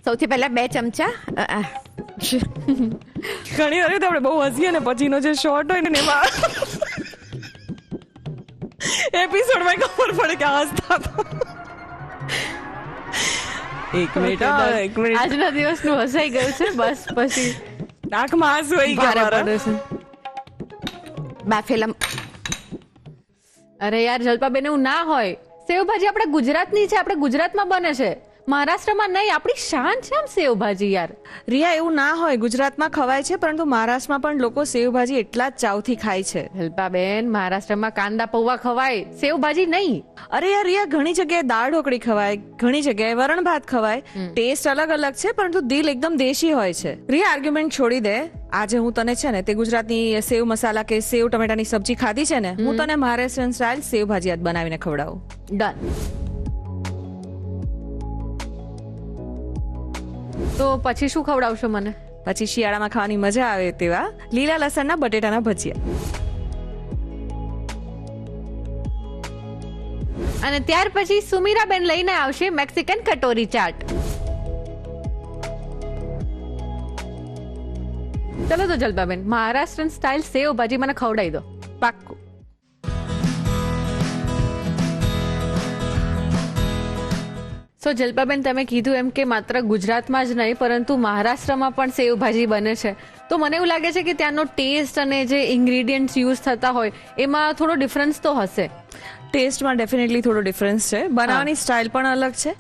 સૌથી પહેલા 2 ચમચા ઘણી વાર આપણે બહુ હસીએ ને પછીનો જે શોર્ટ હોય ને એમાં એપિસોડમાં ખબર પડે કે હસતા એક મિનિટ આજના દિવસનું હસાઈ ગયું છે. બસ પછી આંખમાં આંસુ આવી ગયા મારા. બાફેલા અરે યાર જલ્પાબેન એવું ના હોય. સેવભાજી આપણે ગુજરાતની છે, આપણે ગુજરાતમાં બને છે, મહારાષ્ટ્રમાં નહીં. આપણી શાન છે આમ સેવભાજી યાર. રિયા એવું ના હોય, ગુજરાતમાં ખવાય છે પરંતુ મહારાષ્ટ્રમાં પણ લોકો સેવભાજી એટલા જ ચાવથી ખાય છે. જલ્પાબેન મહારાષ્ટ્રમાં કાંદા પૌવા ખવાય, સેવભાજી નહીં. અરે યાર રિયા, ઘણી જગ્યાએ દાળ ઢોકળી ખવાય, ઘણી જગ્યાએ વરણ ભાત ખવાય. ટેસ્ટ અલગ અલગ છે પરંતુ દિલ એકદમ દેશી હોય છે. રિયા આર્ગ્યુમેન્ટ છોડી દે. આજે હું તને છે ને તે ગુજરાતની સેવ મસાલા કે સેવ ટમેટાની સબ્જી ખાધી છે ને, હું તને મહારાષ્ટ્રીયન સ્ટાઇલ સેવ ભાજી આજ બનાવીને ખવડાવું. ડન. તો પછી શું ખવડાવશો મને? પછી શિયાળામાં ખાવાની મજા આવે તેવા લીલા લસણના બટેટાના ભજીયા. અને ત્યાર પછી સુમીરાબેન લઈને આવશે મેક્સિકન કટોરી ચાટ. ચલો તો જલ્પાબેન, મહારાષ્ટ્રન સ્ટાઇલ સેવ ભાજી મને ખવડાવી દો. પાક્કું. સો જલ્પાબેન, તમે કીધું એમ કે માત્ર ગુજરાતમાં જ નહીં પરંતુ મહારાષ્ટ્રમાં પણ સેવભાજી બને છે, તો મને એવું લાગે છે કે ત્યાંનો ટેસ્ટ અને જે ઇન્ગ્રીડિયન્ટ્સ યુઝ થતા હોય એમાં થોડો ડિફરન્સ તો હશે. ટેસ્ટમાં ડેફિનેટલી થોડો ડિફરન્સ છે. બનાવવાની સ્ટાઇલ પણ અલગ છે.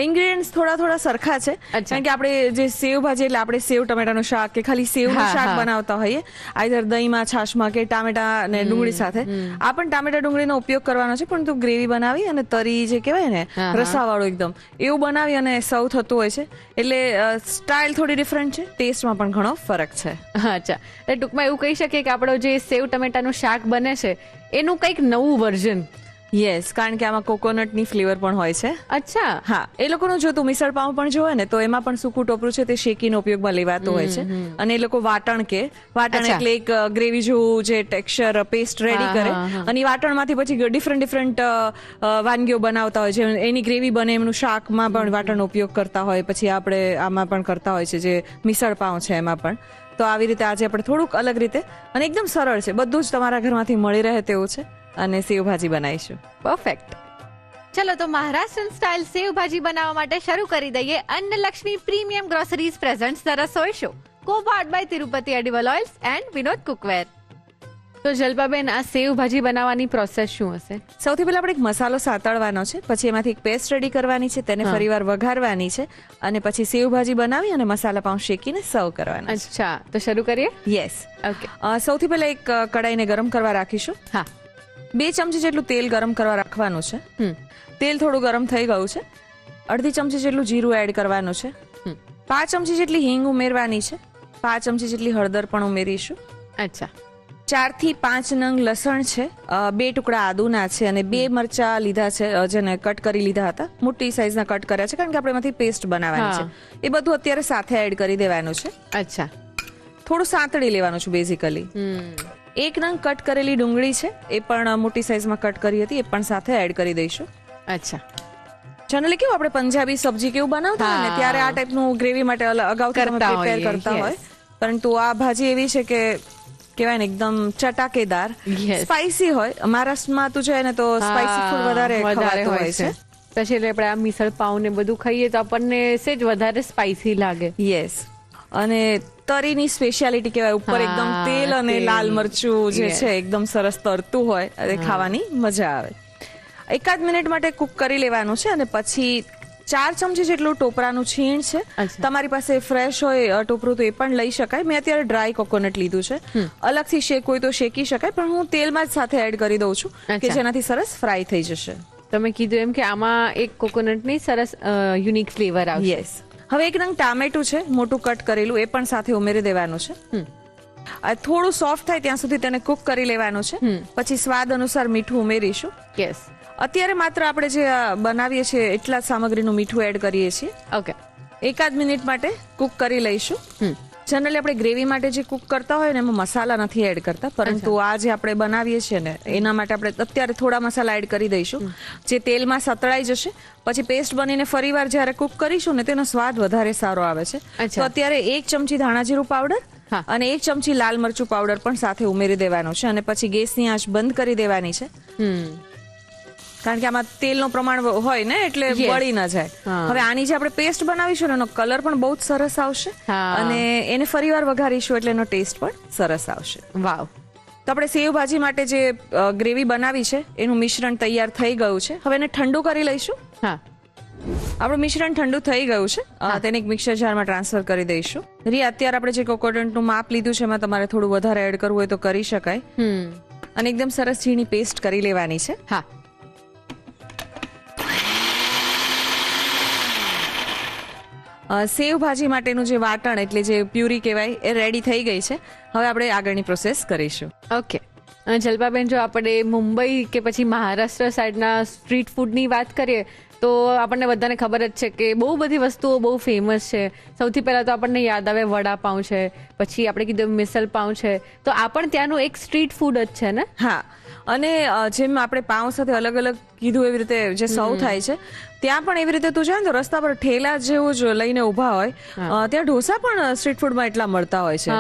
ઇન્ગ્રીડિયન્ટ્સ થોડા સરખા છે. કારણ કે આપણે જે સેવ ભાજી એટલે આપણે સેવ ટમેટાનું શાક કે ખાલી સેવનું શાક બનાવતા હોઈએ, આઈધર દહીંમાં, છાશમાં કે ટામેટા અને ડુંગળી સાથે. આ પણ ટામેટા ડુંગળીનો ઉપયોગ કરવાનો છે પરંતુ ગ્રેવી બનાવી અને તરી જે કહેવાય ને રસાવાળું એકદમ એવું બનાવી અને સર્વ થતું હોય છે. એટલે સ્ટાઇલ થોડી ડિફરન્ટ છે, ટેસ્ટમાં પણ ઘણો ફરક છે. અચ્છા, એટલે ટૂંકમાં એવું કહી શકીએ કે આપણો જે સેવ ટમેટાનું શાક બને છે એનું કંઈક નવું વર્ઝન. યસ, કારણ કે આમાં કોકોનટની ફ્લેવર પણ હોય છે. અચ્છા. હા, એ લોકોનું જો તું મિસળ પાઉં પણ જોવે ને તો એમાં પણ સૂકું ટોપરું છે તે શેકીને ઉપયોગમાં લેવાતું હોય છે. અને એ લોકો વાટણ એટલે એક ગ્રેવી જેવું જે ટેક્સચર પેસ્ટ રેડી કરે અને વાટણમાંથી પછી ડિફરન્ટ વાનગીઓ બનાવતા હોય છે. એની ગ્રેવી બને, એમનું શાકમાં પણ વાટણનો ઉપયોગ કરતા હોય, પછી આપણે આમાં પણ કરતા હોય છે જે મિસળ પાઉં છે એમાં પણ. તો આવી રીતે આજે આપણે થોડુંક અલગ રીતે અને એકદમ સરળ છે, બધું જ તમારા ઘરમાંથી મળી રહે તેવું છે અને સેવભાજી બનાવીશું. પરફેક્ટ. ચલો તો મહારાષ્ટ્રન સ્ટાઇલ સેવભાજી બનાવવા માટે શરૂ કરી દઈએ Annalakshmi premium groceries presents the Rasoi show, co-powered by Tirupati edible oils and Vinod cookware. તો જલ્પાબેન, આ સેવભાજી બનાવવાની પ્રોસેસ શું હશે? સૌથી પહેલા આપણે એક મસાલો સાતળવાનો છે, પછી એમાંથી એક પેસ્ટ રેડી કરવાની છે, તેને ફરીવાર વઘારવાની છે અને પછી સેવભાજી બનાવી અને મસાલા પાઉં શેકીને સર્વ કરવાના. અચ્છા, તો શરૂ કરીએ. યસ. ઓકે. સૌથી પહેલા એક કડાઈને ગરમ કરવા રાખીશું. હા. 2 ચમચી જેટલું તેલ ગરમ કરવા રાખવાનું છે. તેલ થોડું ગરમ થઈ ગયું છે. 1/2 ચમચી જેટલું જીરું એડ કરવાનું છે. 5 ચમચી જેટલી હિંગ ઉમેરવાની છે. 5 ચમચી જેટલી હળદર પણ ઉમેરીશું. અચ્છા. 4 થી 5 નંગ લસણ છે. 2 ટુકડા આદુના છે અને 2 મરચા લીધા છે, જેને કટ કરી લીધા હતા. મોટી સાઈઝના કટ કર્યા છે કારણ કે આપણે એમાંથી પેસ્ટ બનાવવાની છે. એ બધું અત્યારે સાથે એડ કરી દેવાનું છે. અચ્છા. થોડું સાંતળી લેવાનું છે બેઝિકલી. 1 નંગ કટ કરેલી ડુંગળી છે, એ પણ મોટી સાઈઝમાં કટ કરી હતી, એ પણ સાથે એડ કરી દઈશું. અચ્છા. જનરલી કેવું આપણે પંજાબી સબ્જી કેવું બનાવતા હોય ને ત્યારે આ ટાઈપનું ગ્રેવી માટે અગાઉથી પ્રિપેર કરતા હોય, પરંતુ આ ભાજી એવી છે કે કહેવાય ને એકદમ ચટાકેદાર, સ્પાઇસી હોય. મહારાષ્ટ્રમાં તું છે ને તો સ્પાઇસી ફૂડ વધારે ખવાતું હોય છે. સ્પેશિયલી આપણે આ મિસળ પાઉં ને બધું ખાઈએ તો આપણને સેજ વધારે સ્પાઇસી લાગે. યસ. અને તરીની સ્પેશિયાલિટી કહેવાય, ઉપર એકદમ તેલ અને લાલ મરચું જે છે એકદમ સરસ તરતું હોય અને ખાવાની મજા આવે. 1 મિનિટ માટે કુક કરી લેવાનું છે અને પછી 4 ચમચી જેટલું ટોપરાનું છીણ છે. તમારી પાસે ફ્રેશ હોય ટોપરું તો એ પણ લઈ શકાય. મેં અત્યારે ડ્રાય કોકોનટ લીધું છે. અલગથી શેક હોય તો શેકી શકાય, પણ હું તેલમાં જ સાથે એડ કરી દઉં છું કે જેનાથી સરસ ફ્રાય થઈ જશે. તમે કીધું એમ કે આમાં એક કોકોનટની સરસ યુનિક ફ્લેવર આવશે. યસ. હવે 1 નંગ ટામેટું છે મોટું કટ કરેલું, એ પણ સાથે ઉમેરી દેવાનું છે. થોડું સોફ્ટ થાય ત્યાં સુધી તેને કુક કરી લેવાનું છે. પછી સ્વાદ અનુસાર મીઠું ઉમેરીશું. યસ. અત્યારે માત્ર આપણે જે બનાવીએ છીએ એટલા જ સામગ્રીનું મીઠું એડ કરીએ છીએ. ઓકે. 1 મિનિટ માટે કુક કરી લઈશું. જનરલી આપણે ગ્રેવી માટે જે કુક કરતા હોય ને એમાં મસાલા નથી એડ કરતા, પરંતુ આ જે આપણે બનાવીએ છીએ ને એના માટે આપણે અત્યારે થોડા મસાલા એડ કરી દઈશું, જે તેલમાં સતળાઈ જશે. પછી પેસ્ટ બનીને ફરીવાર જ્યારે કુક કરીશું ને તેનો સ્વાદ વધારે સારો આવે છે. તો અત્યારે 1 ચમચી ધાણા જીરું પાવડર અને 1 ચમચી લાલ મરચું પાવડર પણ સાથે ઉમેરી દેવાનું છે, અને પછી ગેસની આંચ બંધ કરી દેવાની છે, કારણ કે આમાં તેલનું પ્રમાણ હોય ને એટલે બળી ન જાય. હવે આની જે આપણે પેસ્ટ બનાવીશું એનો કલર પણ બહુ જ સરસ આવશે, અને એને ફરીવાર વઘારીશું એટલે એનો ટેસ્ટ પણ સરસ આવશે. વાવ. તો આપણે સેવ ભાજી માટે જે ગ્રેવી બનાવી છે એનું મિશ્રણ તૈયાર થઈ ગયું છે. હવે એને ઠંડુ કરી લઈશું. આપણું મિશ્રણ ઠંડુ થઈ ગયું છે, તેને એક મિક્સર જારમાં ટ્રાન્સફર કરી દઈશું. રિયા, અત્યારે આપણે જે કોકોનટનું માપ લીધું છે એમાં તમારે થોડું વધારે એડ કરવું હોય તો કરી શકાય, અને એકદમ સરસ ઝીણી પેસ્ટ કરી લેવાની છે. સેવ ભાજી માટેનું જે વાટણ એટલે જે પ્યુરી કહેવાય એ રેડી થઈ ગઈ છે. હવે આપણે આગળની પ્રોસેસ કરીશું. ઓકે. જલ્પાબેન, જો આપણે મુંબઈ કે પછી મહારાષ્ટ્ર સાઈડના સ્ટ્રીટ ફૂડની વાત કરીએ તો આપણને બધાને ખબર જ છે કે બહુ બધી વસ્તુઓ બહુ ફેમસ છે. સૌથી પહેલા તો આપણને યાદ આવે વડાપાઉં છે, પછી આપણે કીધું મિસલ પાઉં છે, તો આ પણ ત્યાંનું એક સ્ટ્રીટ ફૂડ જ છે ને? હા, અને જેમ આપણે પાઉં સાથે અલગ અલગ કીધું એવી રીતે જે સર્વ થાય છે, ત્યાં પણ એવી રીતે તું જાય ને તો રસ્તા પર ઠેલા જેવું જ લઈને ઉભા હોય, ત્યાં ઢોસા પણ સ્ટ્રીટ ફૂડમાં એટલા મળતા હોય છે.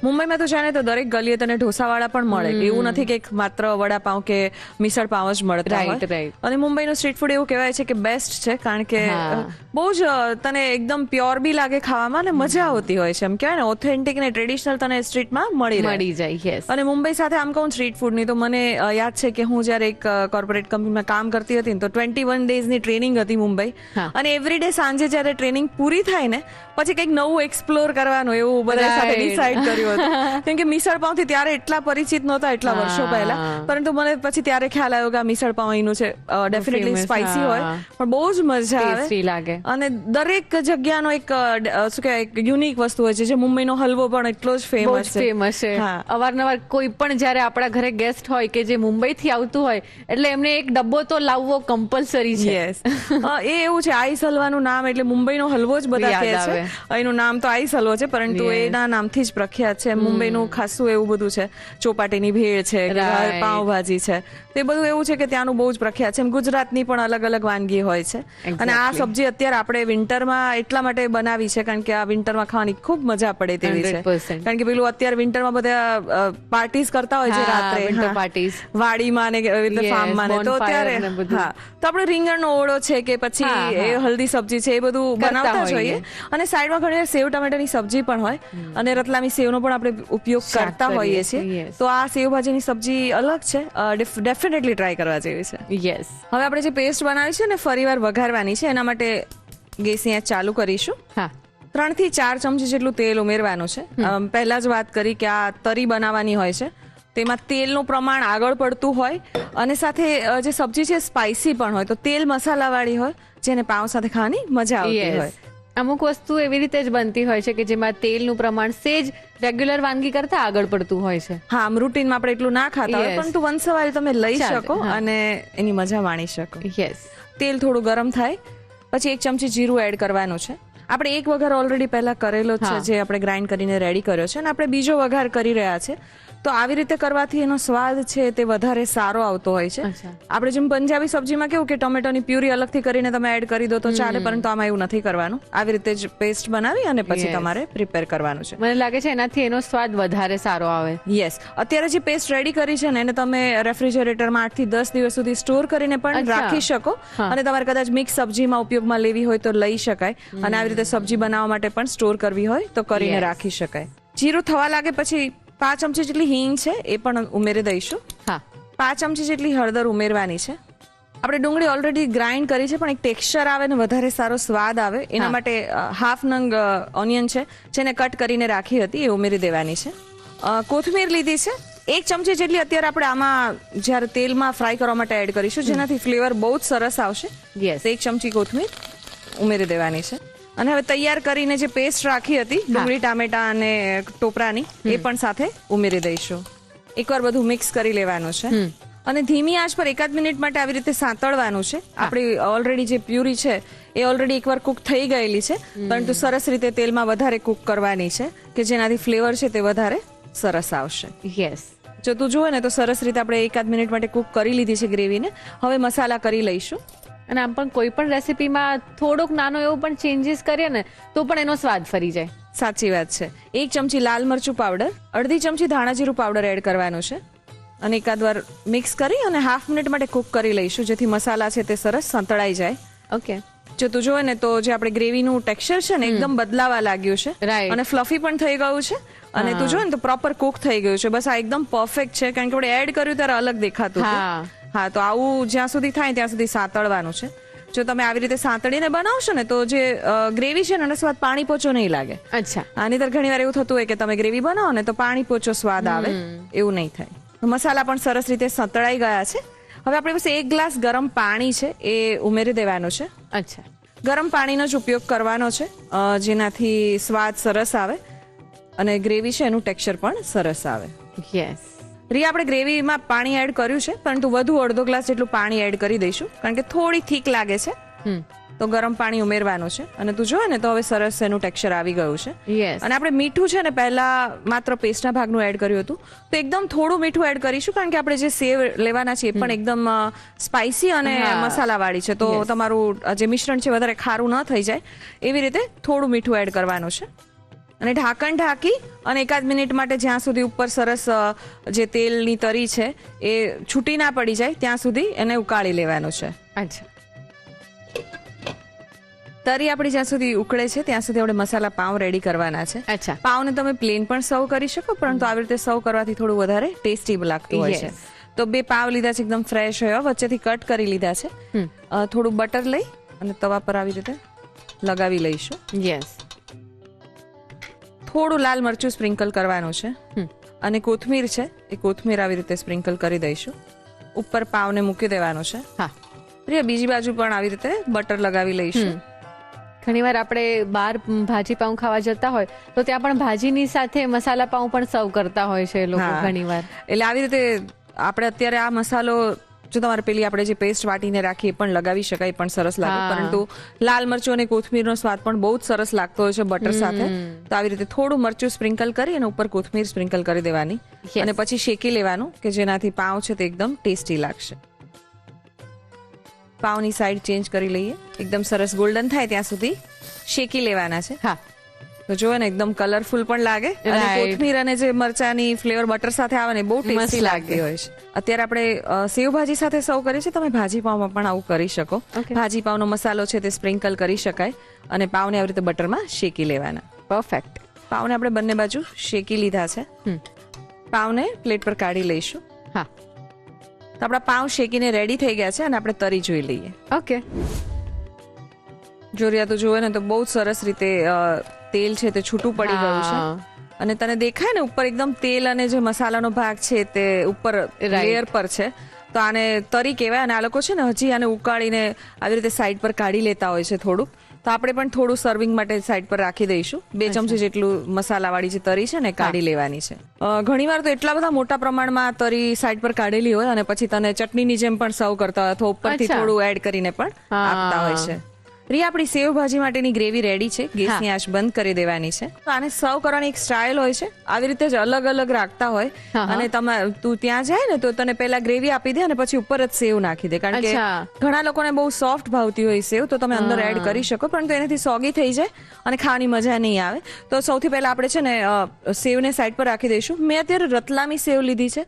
મુંબઈમાં તો જાણે તો દરેક ગલીએ તને ઢોસાવાળા પણ મળે, એવું નથી કે માત્ર વડાપાઉં કે મિસળ પાઉં જ મળતા હોય. અને મુંબઈનું સ્ટ્રીટ ફૂડ એવું કહેવાય છે કે બેસ્ટ છે, કારણ કે બહુ જ તને એકદમ પ્યોર બી લાગે ખાવામાં, અને મજા આવતી હોય છે. એમ કહેવાય ને ઓથેન્ટિક ને ટ્રેડિશનલ તને સ્ટ્રીટમાં મળી જાય. અને મુંબઈ સાથે આમ કહું સ્ટ્રીટ ફૂડની તો મને યાદ છે કે હું જ્યારે એક કોર્પોરેટ કંપનીમાં કામ કરતી હતી તો 21 ડેઝની ટ્રેનિંગ હતી મુંબઈ, અને એવરી ડે સાંજે જ્યારે ટ્રેનિંગ પૂરી થાય ને પછી કંઈક નવું એક્સપ્લોર કરવાનું એવું બધા સાથે ડિસાઈડ કર્યું હતું. કેમ કે મિસળ પાઉં થી ત્યારે એટલા પરિચિત નહોતા એટલા વર્ષો પહેલા, પરંતુ મને પછી ત્યારે ખ્યાલ આવ્યો કે આ મિસળ પાઉં અહીંનું છે. ડેફિનેટલી સ્પાઇસી હોય પણ બહુ જ મજા આવે, અને દરેક જગ્યાનો એક શું કહેવાય એક યુનિક વસ્તુ હોય છે. જે મુંબઈનો હલવો પણ એટલો જ ફેમસ છે. અવારનવાર કોઈ પણ જ્યારે આપણા ઘરે ગેસ્ટ હોય કે જે મુંબઈ થી આવતું હોય એટલે એમને એક ડબ્બો તો લાવવો કમ્પલસરી છે. એ એવું છે, આઈસ હલવાનું નામ એટલે મુંબઈનો હલવો જ બધા કહે છે. એનું નામ તો આઈસ હલવો છે, પરંતુ એના નામથી જ પ્રખ્યાત છે. મુંબઈનું ખાસું એવું બધું છે, ચોપાટીની ભેળ છે, પાવભાજી છે, તે બધું એવું છે કે ત્યાંનું બહુ જ પ્રખ્યાત છે. ગુજરાતની પણ અલગ અલગ વાનગી હોય છે, અને આ સબ્જી અત્યારે આપણે વિન્ટરમાં એટલા માટે બનાવી છે કારણ કે આ વિન્ટરમાં ખાવાની ખૂબ મજા પડે તેવી છે. કારણ કે પેલું અત્યારે વિન્ટરમાં બધા પાર્ટીઝ કરતા હોય છે રાત્રે વાડીમાં ને ફાર્મમાં ને, તો ત્યારે તો આપણે રીંગણનો ઓળો છે કે પછી એ હલ્દી સબ્જી છે એ બધું બનાવતા જોઈએ. અને સાઈડમાં ઘણી વાર સેવ ટમેટાની સબ્જી પણ હોય, અને રતલામી સેવનો પણ આપણે ઉપયોગ કરતા હોઈએ છીએ. તો આ સેવ ભાજીની સબ્જી અલગ છે, ડેફિનેટલી ટ્રાય કરવા જેવી છે. યસ. હવે આપણે જે પેસ્ટ બનાવી છે ને ફરીવાર વઘારવાની છે, એના માટે ગેસની આંચ ચાલુ કરીશું. 3 થી 4 ચમચી જેટલું તેલ ઉમેરવાનું છે. પહેલા જ વાત કરી કે આ તરી બનાવવાની હોય છે, તેમાં તેલનું પ્રમાણ આગળ પડતું હોય, અને સાથે જે સબ્જી છે સ્પાઇસી પણ હોય, તો તેલ મસાલાવાળી હોય જેને પાઉં સાથે ખાવાની મજા આવતી હોય. અમુક વસ્તુ એવી રીતે જ બનતી હોય છે કે જેમાં તેલનું પ્રમાણ સેજ રેગ્યુલર વાનગી કરતા આગળ પડતું હોય છે. હા, આમ રૂટીનમાં આપણે એટલું ના ખાતા હોય, પરંતુ વન્સ અ વાઇલ તમે લઈ શકો અને એની મજા માણી શકો. યસ. તેલ થોડું ગરમ થાય પછી 1 ચમચી જીરું એડ કરવાનું છે. આપણે એક વઘાર ઓલરેડી પહેલા કરેલો છે, જે આપણે ગ્રાઇન્ડ કરીને રેડી કર્યો છે, અને આપણે બીજો વઘાર કરી રહ્યા છે. તો આવી રીતે કરવાથી એનો સ્વાદ છે તે વધારે સારો આવતો હોય છે. આપણે જેમ પંજાબી સબ્જીમાં કેવું કે ટોમેટોની પ્યુરી અલગથી કરીને તમે એડ કરી દો તો ચાલે, પરંતુ આમાં એવું નથી કરવાનું. આવી રીતે જ પેસ્ટ બનાવી અને પછી તમારે પ્રિપેર કરવાનું છે. મને લાગે છે એનાથી એનો સ્વાદ વધારે સારો આવે. યસ. અત્યારે જે પેસ્ટ રેડી કરી છે ને એને તમે રેફ્રિજરેટરમાં 8 થી 10 દિવસ સુધી સ્ટોર કરીને પણ રાખી શકો, અને તમારે કદાચ મિક્સ સબ્જીમાં ઉપયોગમાં લેવી હોય તો લઈ શકાય, અને આવી રીતે સબ્જી બનાવવા માટે પણ સ્ટોર કરવી હોય તો કરીને રાખી શકાય. જીરું થવા લાગે પછી 5 ચમચી જેટલી હિંગ છે એ પણ ઉમેરી દઈશું. 5 ચમચી જેટલી હળદર ઉમેરવાની છે. આપણે ડુંગળી ઓલરેડી ગ્રાઇન્ડ કરી છે, પણ એક ટેક્સચર આવે ને વધારે સારો સ્વાદ આવે એના માટે હાફ નંગ ઓનિયન છે જેને કટ કરીને રાખી હતી એ ઉમેરી દેવાની છે. કોથમીર લીધી છે 1 ચમચી જેટલી. અત્યારે આપણે આમાં જ્યારે તેલમાં ફ્રાય કરવા માટે એડ કરીશું, જેનાથી ફ્લેવર બહુ જ સરસ આવશે. 1 ચમચી કોથમીર ઉમેરી દેવાની છે. અને હવે તૈયાર કરીને જે પેસ્ટ રાખી હતી ડુંગળી ટામેટા અને ટોપરાની, એ પણ સાથે ઉમેરી દઈશું. એકવાર બધું મિક્સ કરી લેવાનું છે. અને ધીમી આંચ પર 1 મિનિટ માટે આવી રીતે સાંતળવાનું છે. આપણી ઓલરેડી જે પ્યુરી છે એ ઓલરેડી એકવાર કુક થઈ ગયેલી છે, પરંતુ સરસ રીતે તેલમાં વધારે કુક કરવાની છે કે જેનાથી ફ્લેવર છે તે વધારે સરસ આવશે. યસ. જો તું જોવે ને તો સરસ રીતે આપણે 1 મિનિટ માટે કુક કરી લીધી છે ગ્રેવીને. હવે મસાલા કરી લઈશું. અને આમ પણ કોઈ પણ રેસીપીમાં થોડોક નાનો એવો પણ ચેન્જીસ કરીએ ને તો પણ એનો સ્વાદ ફરી જાય. સાચી વાત છે. 1 ચમચી લાલ મરચું પાવડર, અડધી ચમચી ધાણા જીરું પાવડર એડ કરવાનું છે અને એકાદ વાર મિક્સ કરી અને 1/2 મિનિટ માટે કુક કરી લઈશું, જેથી મસાલા છે તે સરસ સંતળાઈ જાય. ઓકે. જો તું જોવે ને તો જે આપણે ગ્રેવીનું ટેક્સચર છે ને એકદમ બદલાવા લાગ્યું છે Right. અને ફ્લફી પણ થઈ ગયું છે અને તું જોવે ને તો પ્રોપર કુક થઈ ગયું છે. બસ આ એકદમ પરફેક્ટ છે, કારણ કે આપણે એડ કર્યું ત્યારે અલગ દેખાતું હતું. હા, તો આવું જ્યાં સુધી થાય ત્યાં સુધી સાંતળવાનું છે. જો તમે આવી રીતે સાંતળીને બનાવશો ને તો જે ગ્રેવી છે ને એનો સ્વાદ પાણી પોચો નહીં લાગે. અચ્છા. આની તર ઘણી વાર એવું થતું હોય કે તમે ગ્રેવી બનાવો ને તો પાણી પોચો સ્વાદ આવે, એવું નહીં થાય. મસાલા પણ સરસ રીતે સંતળાઈ ગયા છે. હવે આપણે બસ 1 ગ્લાસ ગરમ પાણી છે એ ઉમેરી દેવાનું છે. અચ્છા. ગરમ પાણીનો જ ઉપયોગ કરવાનો છે, જેનાથી સ્વાદ સરસ આવે અને ગ્રેવી છે એનું ટેક્સચર પણ સરસ આવે. યસ. રિયા, આપણે ગ્રેવીમાં પાણી એડ કર્યું છે, પરંતુ વધુ અડધો ગ્લાસ જેટલું પાણી એડ કરી દઈશું, કારણ કે થોડી થીક લાગે છે. તો ગરમ પાણી ઉમેરવાનું છે અને તું જોવે ને તો હવે સરસ એનું ટેક્સચર આવી ગયું છે. યસ. અને આપણે મીઠું છે ને પહેલા માત્ર પેસ્ટના ભાગનું એડ કર્યું હતું, તો એકદમ થોડું મીઠું એડ કરીશું, કારણ કે આપણે જે સેવ લેવાના છે એ પણ એકદમ સ્પાઇસી અને મસાલાવાળી છે, તો તમારું જે મિશ્રણ છે વધારે ખારું ન થઈ જાય એવી રીતે થોડું મીઠું એડ કરવાનું છે. અને ઢાંકણ ઢાંકી અને 1 મિનિટ માટે જ્યાં સુધી ઉપર સરસ જે તેલની તરી છે એ છૂટી ના પડી જાય ત્યાં સુધી એને ઉકાળી લેવાનું છે. અચ્છા. તરી આપણી જ્યાં સુધી ઉકળે છે ત્યાં સુધી આપણે મસાલા પાઉં રેડી કરવાના છે. અચ્છા. પાઉંને તમે પ્લેન પણ સર્વ કરી શકો, પરંતુ આવી રીતે સર્વ કરવાથી થોડું વધારે ટેસ્ટી લાગતું હોય છે. તો 2 પાવ લીધા છે, એકદમ ફ્રેશ હોય, વચ્ચેથી કટ કરી લીધા છે. થોડું બટર લઈ અને તવા પર આવી રીતે લગાવી લઈશું. યસ. થોડું લાલ મરચું સ્પ્રિંકલ કરવાનું છે અને કોથમીર છે એ કોથમીર આવી રીતે સ્પ્રિંકલ કરી દઈશું. ઉપર પાવને મૂકી દેવાનો છે. હા. પ્રિયા, બીજી બાજુ પણ આવી રીતે બટર લગાવી લઈશું. ઘણીવાર આપણે બહાર ભાજી પાઉં ખાવા જતા હોય તો ત્યાં પણ ભાજીની સાથે મસાલા પાઉં પણ સર્વ કરતા હોય છે લોકો ઘણીવાર. એટલે આવી રીતે આપણે અત્યારે આ મસાલો, જો તમારે પેલી આપણે જે પેસ્ટ વાટીને રાખી એ પણ લગાવી શકાય, પણ સરસ લાગે. પરંતુ લાલ મરચું અને કોથમીરનો સ્વાદ પણ બહુ જ સરસ લાગતો હોય છે બટર સાથે. તો આવી રીતે થોડું મરચું સ્પ્રિંકલ કરી અને ઉપર કોથમીર સ્પ્રિંકલ કરી દેવાની અને પછી શેકી લેવાનું, કે જેનાથી પાઉં છે તે એકદમ ટેસ્ટી લાગશે. પાવની સાઈડ ચેન્જ કરી લઈએ. એકદમ સરસ ગોલ્ડન થાય ત્યાં સુધી શેકી લેવાના છે. હા. તો જોવે ને એકદમ કલરફુલ પણ લાગે અને કોથમીર અને જે મરચાની ફ્લેવર બટર સાથે આવે ને બહુ ટેસ્ટી લાગતી હોય છે. અત્યારે આપણે સેવભાજી સાથે સર્વ કરીએ છીએ, તમે ભાજી પાઉંમાં પણ આવું કરી શકો. ભાજી પાઉંનો મસાલો છે તે સ્પ્રિંકલ કરી શકાય અને પાઉંને આવી રીતે બટરમાં શેકી લેવાના. પરફેક્ટ. પાઉંને આપણે બંને બાજુ શેકી લીધા છે. પાઉંને પ્લેટ પર કાઢી લઈશું. હા. તો આપણા પાઉં શેકીને રેડી થઈ ગયા છે અને આપણે તરી જોઈ લઈએ. ઓકે. જોરિયા, તો જોવે ને તો બહુ સરસ રીતે તેલ છે તે છૂટું પડી ગયું છે અને તને દેખાય ને ઉપર એકદમ તેલ અને જે મસાલાનો ભાગ છે તે ઉપર લેયર પર છે. તો આને તરી કહેવાય અને આ લોકો છે ને હજી આને ઉકાળીને આવી રીતે સાઈડ પર કાઢી લેતા હોય છે થોડુંક. તો આપણે પણ થોડું સર્વિંગ માટે સાઈડ પર રાખી દઈશું. 2 ચમચી જેટલું મસાલાવાળી જે તરી છે ને કાઢી લેવાની છે. ઘણીવાર તો એટલા બધા મોટા પ્રમાણમાં તરી સાઈડ પર કાઢેલી હોય અને પછી તને ચટણીની જેમ પણ સર્વ કરતા હોય અથવા ઉપરથી થોડું એડ કરીને પણ આપતા હોય છે. રિયા, આપણી સેવ ભાજી માટેની ગ્રેવી રેડી છે. ગેસની આંચ બંધ કરી દેવાની છે. તો આને સર્વ કરવાની એક સ્ટાઇલ હોય છે, આવી રીતે જ અલગ અલગ રાખતા હોય. અને તું ત્યાં જાય ને તો તને પહેલા ગ્રેવી આપી દે અને પછી ઉપર જ સેવ નાખી દે, કારણ કે ઘણા લોકોને બહુ સોફ્ટ ભાવતી હોય સેવ, તો તમે અંદર એડ કરી શકો, પરંતુ એનાથી સોગી થઈ જાય અને ખાવાની મજા નહીં આવે. તો સૌથી પહેલા આપણે છે ને સેવને સાઈડ પર રાખી દઈશું. મેં અત્યારે રતલામી સેવ લીધી છે.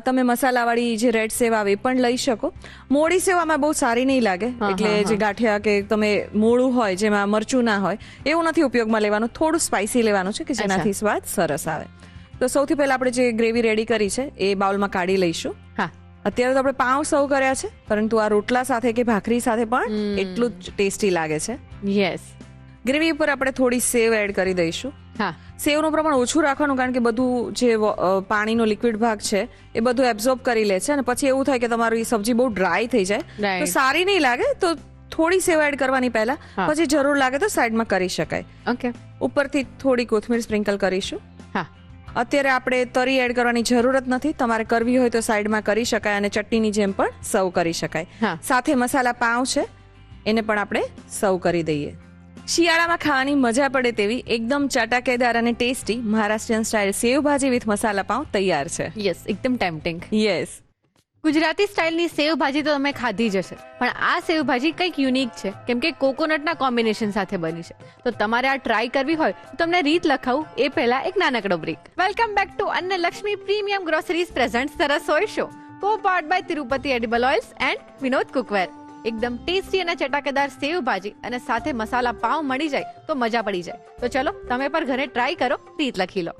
તમે મસાલાવાળી જે રેડ સેવ આવે એ પણ લઈ શકો. મોડી સેવ આમાં બહુ સારી નહીં લાગે, એટલે જે ગાંઠિયા કે તમે મોળું હોય જેમાં મરચું ના હોય એવું નથી ઉપયોગમાં લેવાનું. થોડું સ્પાઇસી લેવાનું છે કે જેનાથી સ્વાદ સરસ આવે. તો સૌથી પહેલા આપણે જે ગ્રેવી રેડી કરી છે એ બાઉલમાં કાઢી લઈશું. અત્યારે તો આપણે પાઉં સર્વ કર્યા છે, પરંતુ આ રોટલા સાથે કે ભાખરી સાથે પણ એટલું જ ટેસ્ટી લાગે છે. યસ. ગ્રેવી ઉપર આપણે થોડી સેવ એડ કરી દઈશું. સેવનું પ્રમાણ ઓછું રાખવાનું, કારણ કે બધું જે પાણીનો લિક્વિડ ભાગ છે એ બધું એબ્ઝોર્બ કરી લે છે અને પછી એવું થાય કે તમારી સબ્જી બહુ ડ્રાય થઈ જાય તો સારી નહીં લાગે. તો થોડી સેવ એડ કરવાની પહેલા, પછી જરૂર લાગે તો સાઈડમાં કરી શકાય. ઓકે. ઉપરથી થોડી કોથમીર સ્પ્રિંકલ કરીશું. અત્યારે આપણે તરી એડ કરવાની જરૂરત નથી. તમારે કરવી હોય તો સાઈડમાં કરી શકાય અને ચટણીની જેમ પણ સર્વ કરી શકાય. હા. સાથે મસાલા પાઉં છે, એને પણ આપણે સર્વ કરી દઈએ. શિયાળામાં ખાવાની મજા પડે તેવી એકદમ ચટાકેદાર અને ટેસ્ટી મહારાષ્ટ્રીયન સ્ટાઇલ સેવભાજી વિથ મસાલા પાઉં તૈયાર છે. યસ, એકદમ ટેમ્પટિંગ. યસ. ગુજરાતી સ્ટાઇલની સેવ ભાજી તો તમે ખાધી જ હશે, પણ આ સેવ ભાજી કંઈક યુનિક છે કેમ કે કોકોનટના કોમ્બિનેશન સાથે બની છે. તો તમારે આ ટ્રાય કરવી હોય તો તમને રીત લખાવું એ પહેલા એક નાનકડો break. Welcome back to Annalakshmi premium groceries presents the Rasoi show, co powered by Tirupati edible oils and Vinod cookware. એકદમ ટેસ્ટી અને ચટાકેદાર સેવ ભાજી અને સાથે મસાલા પાઉં મળી જાય તો મજા પડી જાય. તો ચલો તમે પણ ઘરે ટ્રાય કરો, રીત લખી લો.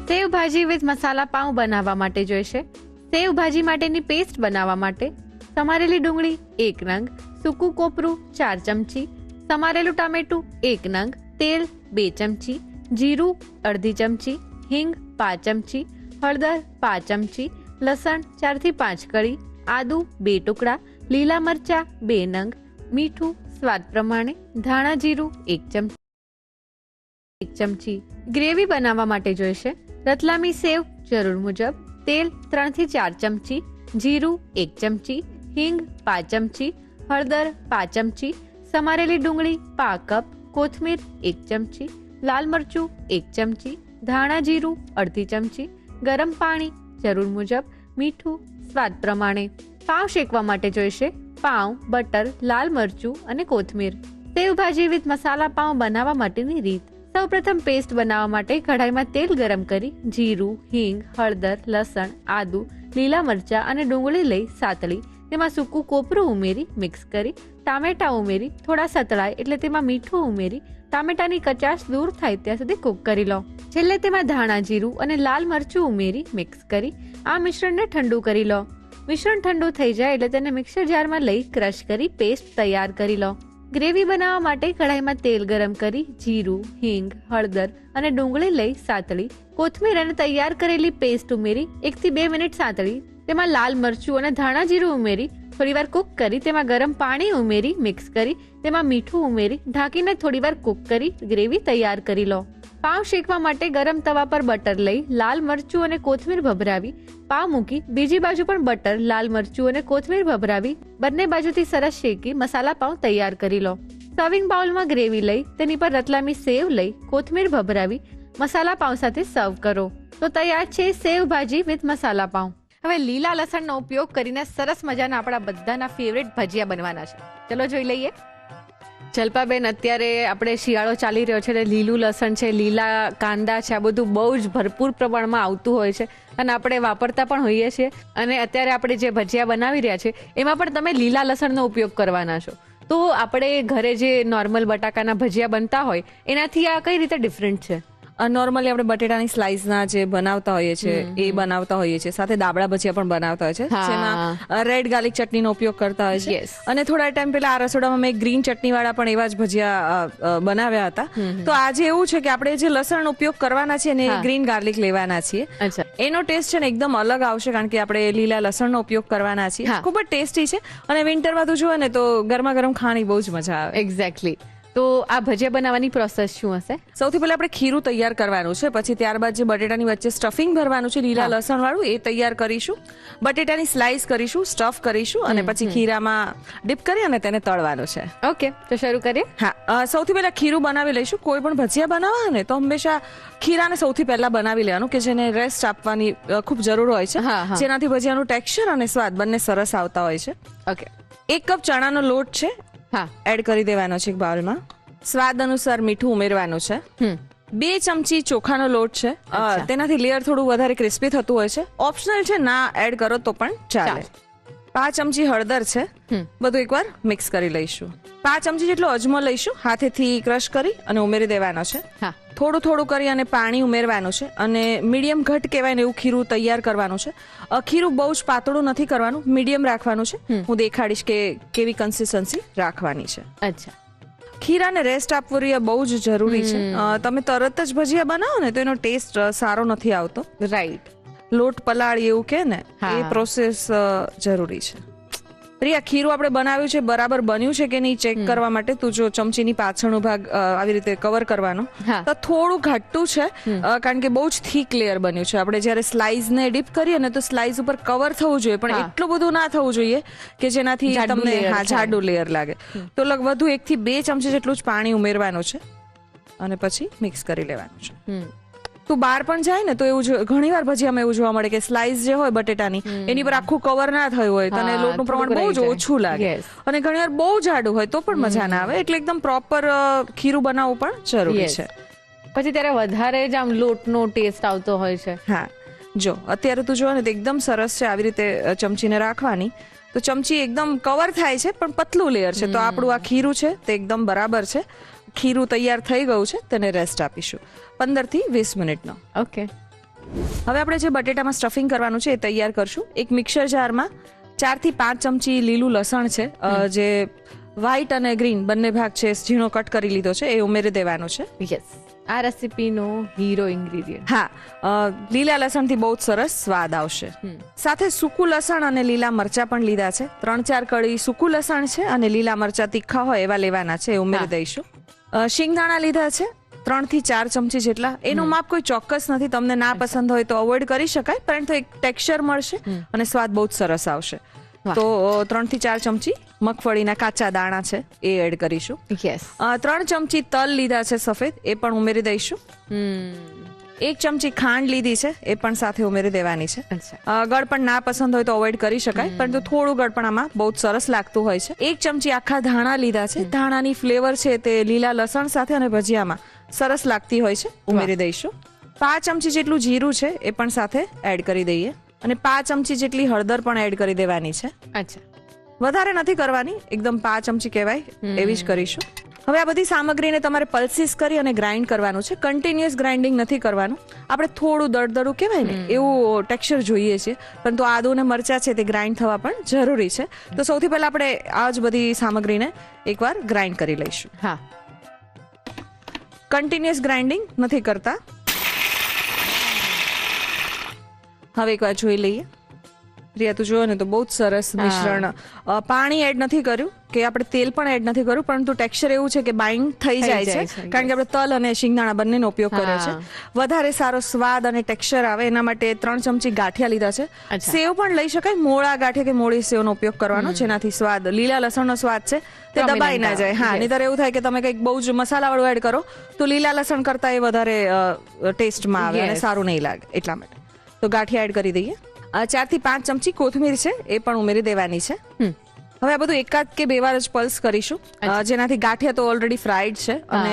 સેવ ભાજી વિથ મસાલા પાઉં બનાવવા માટે જોઈશે સેવ ભાજી માટેની પેસ્ટ બનાવવા માટે સમારેલી ડુંગળી 1 નંગ, સૂકું કોપરું 4 ચમચી, સમારેલું ટામેટું 1 નંગ, તેલ 2 ચમચી, જીરું અડધી ચમચી, હિંગ 5 ચમચી, હળદર 5 ચમચી, લસણ 4 થી 5 કળી, આદુ 2 ટુકડા, લીલા મરચા 2 નંગ, મીઠું સ્વાદ પ્રમાણે, ધાણા જીરું 1 ચમચી. ગ્રેવી બનાવવા માટે જોઈશે રતલામી સેવ જરૂર મુજબ, તેલ 3 થી 4 ચમચી, જીરું 1 ચમચી, હિંગ 5 ચમચી, હળદર 5 ચમચી, સમારેલી ડુંગળી 1/2 કપ, કોથમીર 1 ચમચી, લાલ મરચું 1 ચમચી, ધાણા જીરું અડધી ચમચી, ગરમ પાણી જરૂર મુજબ, મીઠું સ્વાદ પ્રમાણે. પાઉં શેકવા માટે જોઈશે પાઉં, બટર, લાલ મરચું અને કોથમીર. સેવ ભાજી વિથ મસાલા પાઉં બનાવવા માટેની રીત. સૌપ્રથમ પેસ્ટ બનાવવા માટે કઢાઈમાં તેલ ગરમ કરી જીરું, હિંગ, હળદર, લસણ, આદુ, લીલા મરચા અને ડુંગળી લઈ સાતળી તેમાં સૂકું કોપરું ઉમેરી મિક્સ કરી, ટામેટા ઉમેરી થોડા સતળાય એટલે તેમાં મીઠું ઉમેરી ટામેટાની કચાશ દૂર થાય ત્યાં સુધી કૂક કરી લો. છેલ્લે તેમાં ધાણા જીરું અને લાલ મરચું ઉમેરી મિક્સ કરી આ મિશ્રણને ઠંડુ કરી લો. મિશ્રણ ઠંડુ થઈ જાય એટલે તેને મિક્સર જારમાં લઈ ક્રશ કરી પેસ્ટ તૈયાર કરી લો. ગ્રેવી બનાવવા માટે કઢાઈમાં તેલ ગરમ કરી જીરું, હિંગ, હળદર અને ડુંગળી લઈ સાતળી કોથમીર અને તૈયાર કરેલી પેસ્ટ ઉમેરી 1 થી 2 મિનિટ સાતળી તેમાં લાલ મરચું અને ધાણા જીરું ઉમેરી થોડીવાર કૂક કરી તેમાં ગરમ પાણી ઉમેરી મિક્સ કરી તેમાં મીઠું ઉમેરી ઢાંકીને થોડીવાર કૂક કરી ગ્રેવી તૈયાર કરી લો. પાઉં શેકવા માટે ગરમ તવા પર બટર લઈ લાલ મરચું અને કોથમીર ભભરાવી પાઉં મૂકી બીજી બાજુ પણ બટર, લાલ મરચું અને કોથમીર ભભરાવી બંને બાજુથી સરસ શેકી મસાલા પાઉં તૈયાર કરી લો. સર્વિંગ બાઉલમાં ગ્રેવી લઈ તેની પર રતલામી સેવ લઈ કોથમીર ભભરાવી મસાલા પાઉં સાથે સર્વ કરો. તો તૈયાર છે સેવ ભાજી વિથ મસાલા પાઉં. હવે લીલા લસણનો ઉપયોગ કરીને સરસ મજાના આપણા બધાના ફેવરેટ ભજીયા બનવાના છે. ચલો જોઈ લઈએ. જલ્પાબેન, અત્યારે આપણે શિયાળો ચાલી રહ્યો છે એટલે લીલું લસણ છે, લીલા કાંદા છે, આ બધું બહુ જ ભરપૂર પ્રમાણમાં આવતું હોય છે અને આપણે વાપરતા પણ હોઈએ છીએ. અને અત્યારે આપણે જે ભજીયા બનાવી રહ્યા છે એમાં પણ તમે લીલા લસણનો ઉપયોગ કરવાના છો. તો આપણે ઘરે જે નોર્મલ બટાકાના ભજીયા બનતા હોય એનાથી આ કઈ રીતે ડિફરન્ટ છે? નોર્મલી આપણે બટેટાની સ્લાઇસના જે બનાવતા હોઈએ છીએ એ બનાવતા હોઈએ છીએ, સાથે દાબડા ભજીયા પણ બનાવતા હોય છે જેમાં રેડ ગાર્લિક ચટણીનો ઉપયોગ કરતા હોય છે. અને થોડા ટાઈમ પહેલા આ રસોડામાં મેં ગ્રીન ચટણી વાળા પણ એવા જ ભજીયા બનાવ્યા હતા. તો આજે એવું છે કે આપણે જે લસણનો ઉપયોગ કરવાના છે ને ગ્રીન ગાર્લિક લેવાના છીએ. એનો ટેસ્ટ છે ને એકદમ અલગ આવશે કારણ કે આપણે લીલા લસણનો ઉપયોગ કરવાના છીએ. ખૂબ જ ટેસ્ટી છે અને વિન્ટરમાં તો જુઓ ને તો ગરમા ગરમ ખાવાની બહુ જ મજા આવે. એક્ઝેક્ટલી. તો આ ભજીયા બનાવવાની પ્રોસેસ શું હશે? સૌથી પહેલા આપણે ખીરું તૈયાર કરવાનું છે, પછી ત્યારબાદ જે બટેટાની વચ્ચે સ્ટફિંગ ભરવાનું છે લીલા લસણ વાળું એ તૈયાર કરીશું, બટેટાની સ્લાઇસ કરીશું, સ્ટફ કરીશું અને પછી ખીરામાં ડીપ કરી અને તેને તળવાનું છે. ઓકે, તો શરૂ કરીએ. હા, સૌથી પહેલા ખીરું બનાવી લઈશું. કોઈ પણ ભજીયા બનાવવા ને તો હંમેશા ખીરાને સૌથી પહેલા બનાવી લેવાનું કે જેને રેસ્ટ આપવાની ખૂબ જરૂર હોય છે, જેનાથી ભજીયાનું ટેક્સચર અને સ્વાદ બંને સરસ આવતા હોય છે. ઓકે, 1 કપ ચણાનો લોટ છે, એડ કરી દેવાનો છે એક બાઉલમાં. સ્વાદ અનુસાર મીઠું ઉમેરવાનું છે. 2 ચમચી ચોખાનો લોટ છે, તેનાથી લેયર થોડું વધારે ક્રિસ્પી થતું હોય છે. ઓપ્શનલ છે, ના એડ કરો તો પણ ચાલે. 5 ચમચી હળદર છે, બધું એકવાર મિક્સ કરી લઈશું. 5 ચમચી જેટલો અજમો લઈશું, હાથેથી ક્રશ કરી અને ઉમેરી દેવાનો છે. થોડું થોડું કરી અને પાણી ઉમેરવાનું છે અને મીડિયમ ઘટ કહેવાય ને એવું ખીરું તૈયાર કરવાનું છે. ખીરું બહુ જ પાતળું નથી કરવાનું, મીડિયમ રાખવાનું છે. હું દેખાડીશ કે કેવી કન્સિસ્ટન્સી રાખવાની છે. અચ્છા, ખીરાને રેસ્ટ આપવું રહે બહુ જ જરૂરી છે. તમે તરત જ ભજીયા બનાવો ને તો એનો ટેસ્ટ સારો નથી આવતો. રાઈટ. લોટ પલાળી એવું કે ને હા. એ પ્રોસેસ જરૂરી છે. પ્રિયા, ખીરું આપણે બનાવ્યું છે, બરાબર બન્યું છે કે નહીં ચેક કરવા માટે તું જો ચમચીની પાછળનો ભાગ આવી રીતે કવર કરવાનો. હા. તો થોડું ઘાટું છે કારણ કે બહુ જ થીક લેયર બન્યું છે. આપણે જ્યારે સ્લાઇસ ને ડીપ કરીએ ને તો સ્લાઇસ ઉપર કવર થવું જોઈએ, પણ હા. એટલું બધું ના થવું જોઈએ કે જેનાથી જાડું તમને layer થાય. જાડું લેયર લાગે. તો વધુ 1 થી 2 ચમચી જેટલું જ પાણી ઉમેરવાનું છે અને પછી મિક્સ કરી લેવાનું છે. તું બહાર પણ જાય ને તો એવું ઘણી વાર ભજીયામાં એવું જોવા મળે કે સ્લાઇસ જે હોય બટેટાની એની પર આખું કવર ના થયું હોય, તને હા, લોટનું પ્રમાણ થોડુંક બહુ જ રહી જાય. ઓછું લાગે Yes. અને ઘણી વાર બહુ જાડું હોય તો પણ મજા ના આવે. એટલે એકદમ પ્રોપર ખીરું બનાવવું પણ જરૂરી Yes. છે. પછી ત્યારે વધારે જ આમ લોટનો ટેસ્ટ આવતો હોય છે. હા, જો અત્યારે તું જો ને તો એકદમ સરસ છે. આવી રીતે ચમચીને રાખવાની તો ચમચી એકદમ કવર થાય છે પણ પતલું લેયર છે. તો આપણું આ ખીરું છે તે એકદમ બરાબર છે. ખીરું તૈયાર થઈ ગયું છે, તેને રેસ્ટ આપીશું 15 થી 20 મિનિટનો. ઓકે. હવે આપણે જે બટેટામાં સ્ટફિંગ કરવાનું છે એ તૈયાર કરશું. એક મિક્સર જારમાં 4 થી 5 ચમચી લીલું લસણ છે, જે વ્હાઈટ અને ગ્રીન બંને ભાગ છે, ઝીણો કટ કરી લીધો છે, એ ઉમેરી દેવાનું છે. યસ, આ રેસીપીનો હીરો ઇન્ગ્રેડિયન્ટ. હા, લીલા લસણથી બહુ જ સરસ સ્વાદ આવશે. સાથે સૂકું લસણ અને લીલા મરચા પણ લીધા છે. 3-4 કળી સૂકું લસણ છે અને લીલા મરચા તીખા હોય એવા લેવાના છે, એ ઉમેરી દઈશું. શિંગદાણા લીધા છે 3 થી 4 ચમચી જેટલા. એનું માપ કોઈ ચોક્કસ નથી, તમને ના પસંદ હોય તો અવોઇડ કરી શકાય, પરંતુ એક ટેક્સચર મળશે અને સ્વાદ બહુ જ સરસ આવશે. તો 3 થી 4 ચમચી મગફળીના કાચા દાણા છે એ એડ કરીશું. યસ. 3 ચમચી તલ લીધા છે સફેદ, એ પણ ઉમેરી દઈશું. 1 ચમચી ખાંડ લીધી છે, એ પણ સાથે ઉમેરી દેવાની છે. અચ્છા. ગળ પણ ના પસંદ હોય તો અવોઇડ કરી શકાય, પરંતુ થોડું ગળ પણ આમાં બહુ જ સરસ લાગતું હોય છે. 1 ચમચી આખા ધાણા લીધા છે. ધાણાની ફ્લેવર છે તે લીલા લસણ સાથે અને ભજીયામાં સરસ લાગતી હોય છે, ઉમેરી દઈશું. 5 ચમચી જેટલું જીરું છે એ પણ સાથે એડ કરી દઈએ અને 5 ચમચી જેટલી હળદર પણ એડ કરી દેવાની છે. અચ્છા. વધારે નથી કરવાની, એકદમ 5 ચમચી કહેવાય એવી જ કરીશું. હવે આ બધી સામગ્રીને તમારે પલ્સીસ કરી અને ગ્રાઇન્ડ કરવાનું છે. કન્ટિન્યુઅસ ગ્રાઇન્ડિંગ નથી કરવાનું. આપણે થોડું દળદળું કહેવાય ને એવું ટેક્સચર જોઈએ છે, પરંતુ આદુ અને મરચા છે તે ગ્રાઇન્ડ થવા પણ જરૂરી છે. તો સૌથી પહેલા આપણે આ જ બધી સામગ્રીને એકવાર ગ્રાઇન્ડ કરી લઈશું. હા. કન્ટિન્યુઅસ ગ્રાઇન્ડિંગ નથી કરતા. હવે એકવાર જોઈ લઈએ. પ્રિયા, તું જોયો ને તો બહુ જ સરસ મિશ્રણ. પાણી એડ નથી કર્યું કે આપણે તેલ પણ એડ નથી કર્યું, પરંતુ ટેક્સચર એવું છે કે બાઇન્ડ થઈ જાય છે કારણ કે આપણે તલ અને શિંગદાણા બંનેનો ઉપયોગ કર્યો છે. વધારે સારો સ્વાદ અને ટેક્સચર આવે એના માટે 3 ચમચી ગાંઠિયા લીધા છે. સેવ પણ લઈ શકાય, મોળા ગાંઠિયા કે મોળી સેવનો ઉપયોગ કરવાનો, જેનાથી સ્વાદ લીલા લસણનો સ્વાદ છે તે દબાઈ ના જાય. હા, નહીંતર એવું થાય કે તમે કંઈક બહુ જ મસાલાવાળું એડ કરો તો લીલા લસણ કરતા એ વધારે ટેસ્ટમાં આવે અને સારું નહીં લાગે. એટલા માટે તો ગાંઠિયા એડ કરી દઈએ. 4 થી 5 ચમચી કોથમીર છે એ પણ ઉમેરી દેવાની છે. હવે આ બધું એકાદ કે 2 વાર જ પલ્સ કરીશું, જેનાથી ગાંઠિયા તો ઓલરેડી ફ્રાઈડ છે અને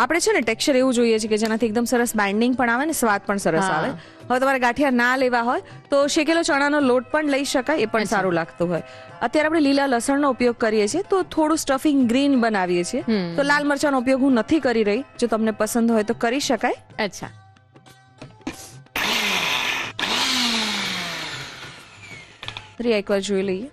આપણે છે ને ટેક્સચર એવું જોઈએ છે કે જેનાથી એકદમ સરસ બાઇન્ડિંગ પણ આવે ને સ્વાદ પણ સરસ આવે. હવે તમારે ગાંઠિયા ના લેવા હોય તો શેકેલો ચણાનો લોટ પણ લઈ શકાય, એ પણ સારું લાગતું હોય. અત્યારે આપણે લીલા લસણનો ઉપયોગ કરીએ છીએ તો થોડું સ્ટફિંગ ગ્રીન બનાવીએ છીએ, તો લાલ મરચાંનો ઉપયોગ હું નથી કરી રહી. જો તમને પસંદ હોય તો કરી શકાય. અચ્છા. એકવાર જોઈ લઈએ.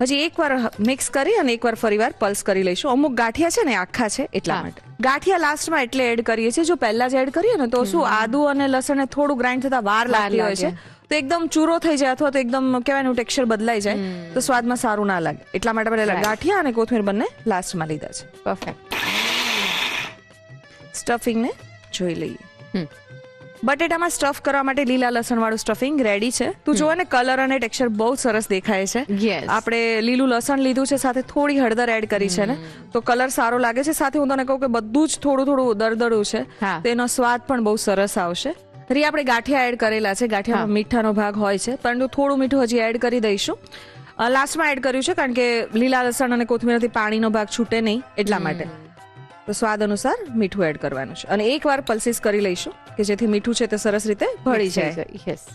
હજી એકવાર મિક્સ કરી અને એકવાર ફરીવાર પલ્સ કરી લઈશું. અમુક ગાંઠિયા છે ને આખા છે એટલા માટે. ગાંઠિયા લાસ્ટમાં એટલે એડ કરીએ છીએ. જો પહેલા જ એડ કરીએ ને તો શું આદુ અને લસણને થોડું ગ્રાઇન્ડ થતા વાર લાગતી હોય છે, તો એકદમ ચૂરો થઈ જાય અથવા તો એકદમ કહેવાય ટેક્સચર બદલાઈ જાય તો સ્વાદમાં સારું ના લાગે. એટલા માટે આપણે ગાંઠિયા અને કોથમીર બંને લાસ્ટમાં લીધા છે. પરફેક્ટ. સ્ટફિંગને જોઈ લઈએ. બટેટામાં સ્ટફ કરવા માટે લીલા લસણ વાળું સ્ટફિંગ રેડી છે. તું જોવે ને કલર અને ટેક્સચર બહુ સરસ દેખાય છે. આપણે લીલું લસણ લીધું છે, સાથે થોડી હળદર એડ કરી છે ને તો કલર સારો લાગે છે. સાથે હું તને કહું કે બધું જ થોડું થોડું દરદરું છે, તેનો સ્વાદ પણ બહુ સરસ આવશે. આપણે ગાંઠિયા એડ કરેલા છે. ગાંઠિયામાં મીઠાનો ભાગ હોય છે, પરંતુ થોડું મીઠું હજી એડ કરી દઈશું. લાસ્ટમાં એડ કર્યું છે કારણ કે લીલા લસણ અને કોથમીરથી પાણીનો ભાગ છૂટે નહીં એટલા માટે. તો સ્વાદ અનુસાર મીઠું એડ કરવાનું છે અને એકવાર પલ્સીસ કરી લઈશું કે જેથી મીઠું છે તે સરસ રીતે ભળી જાય. યસ.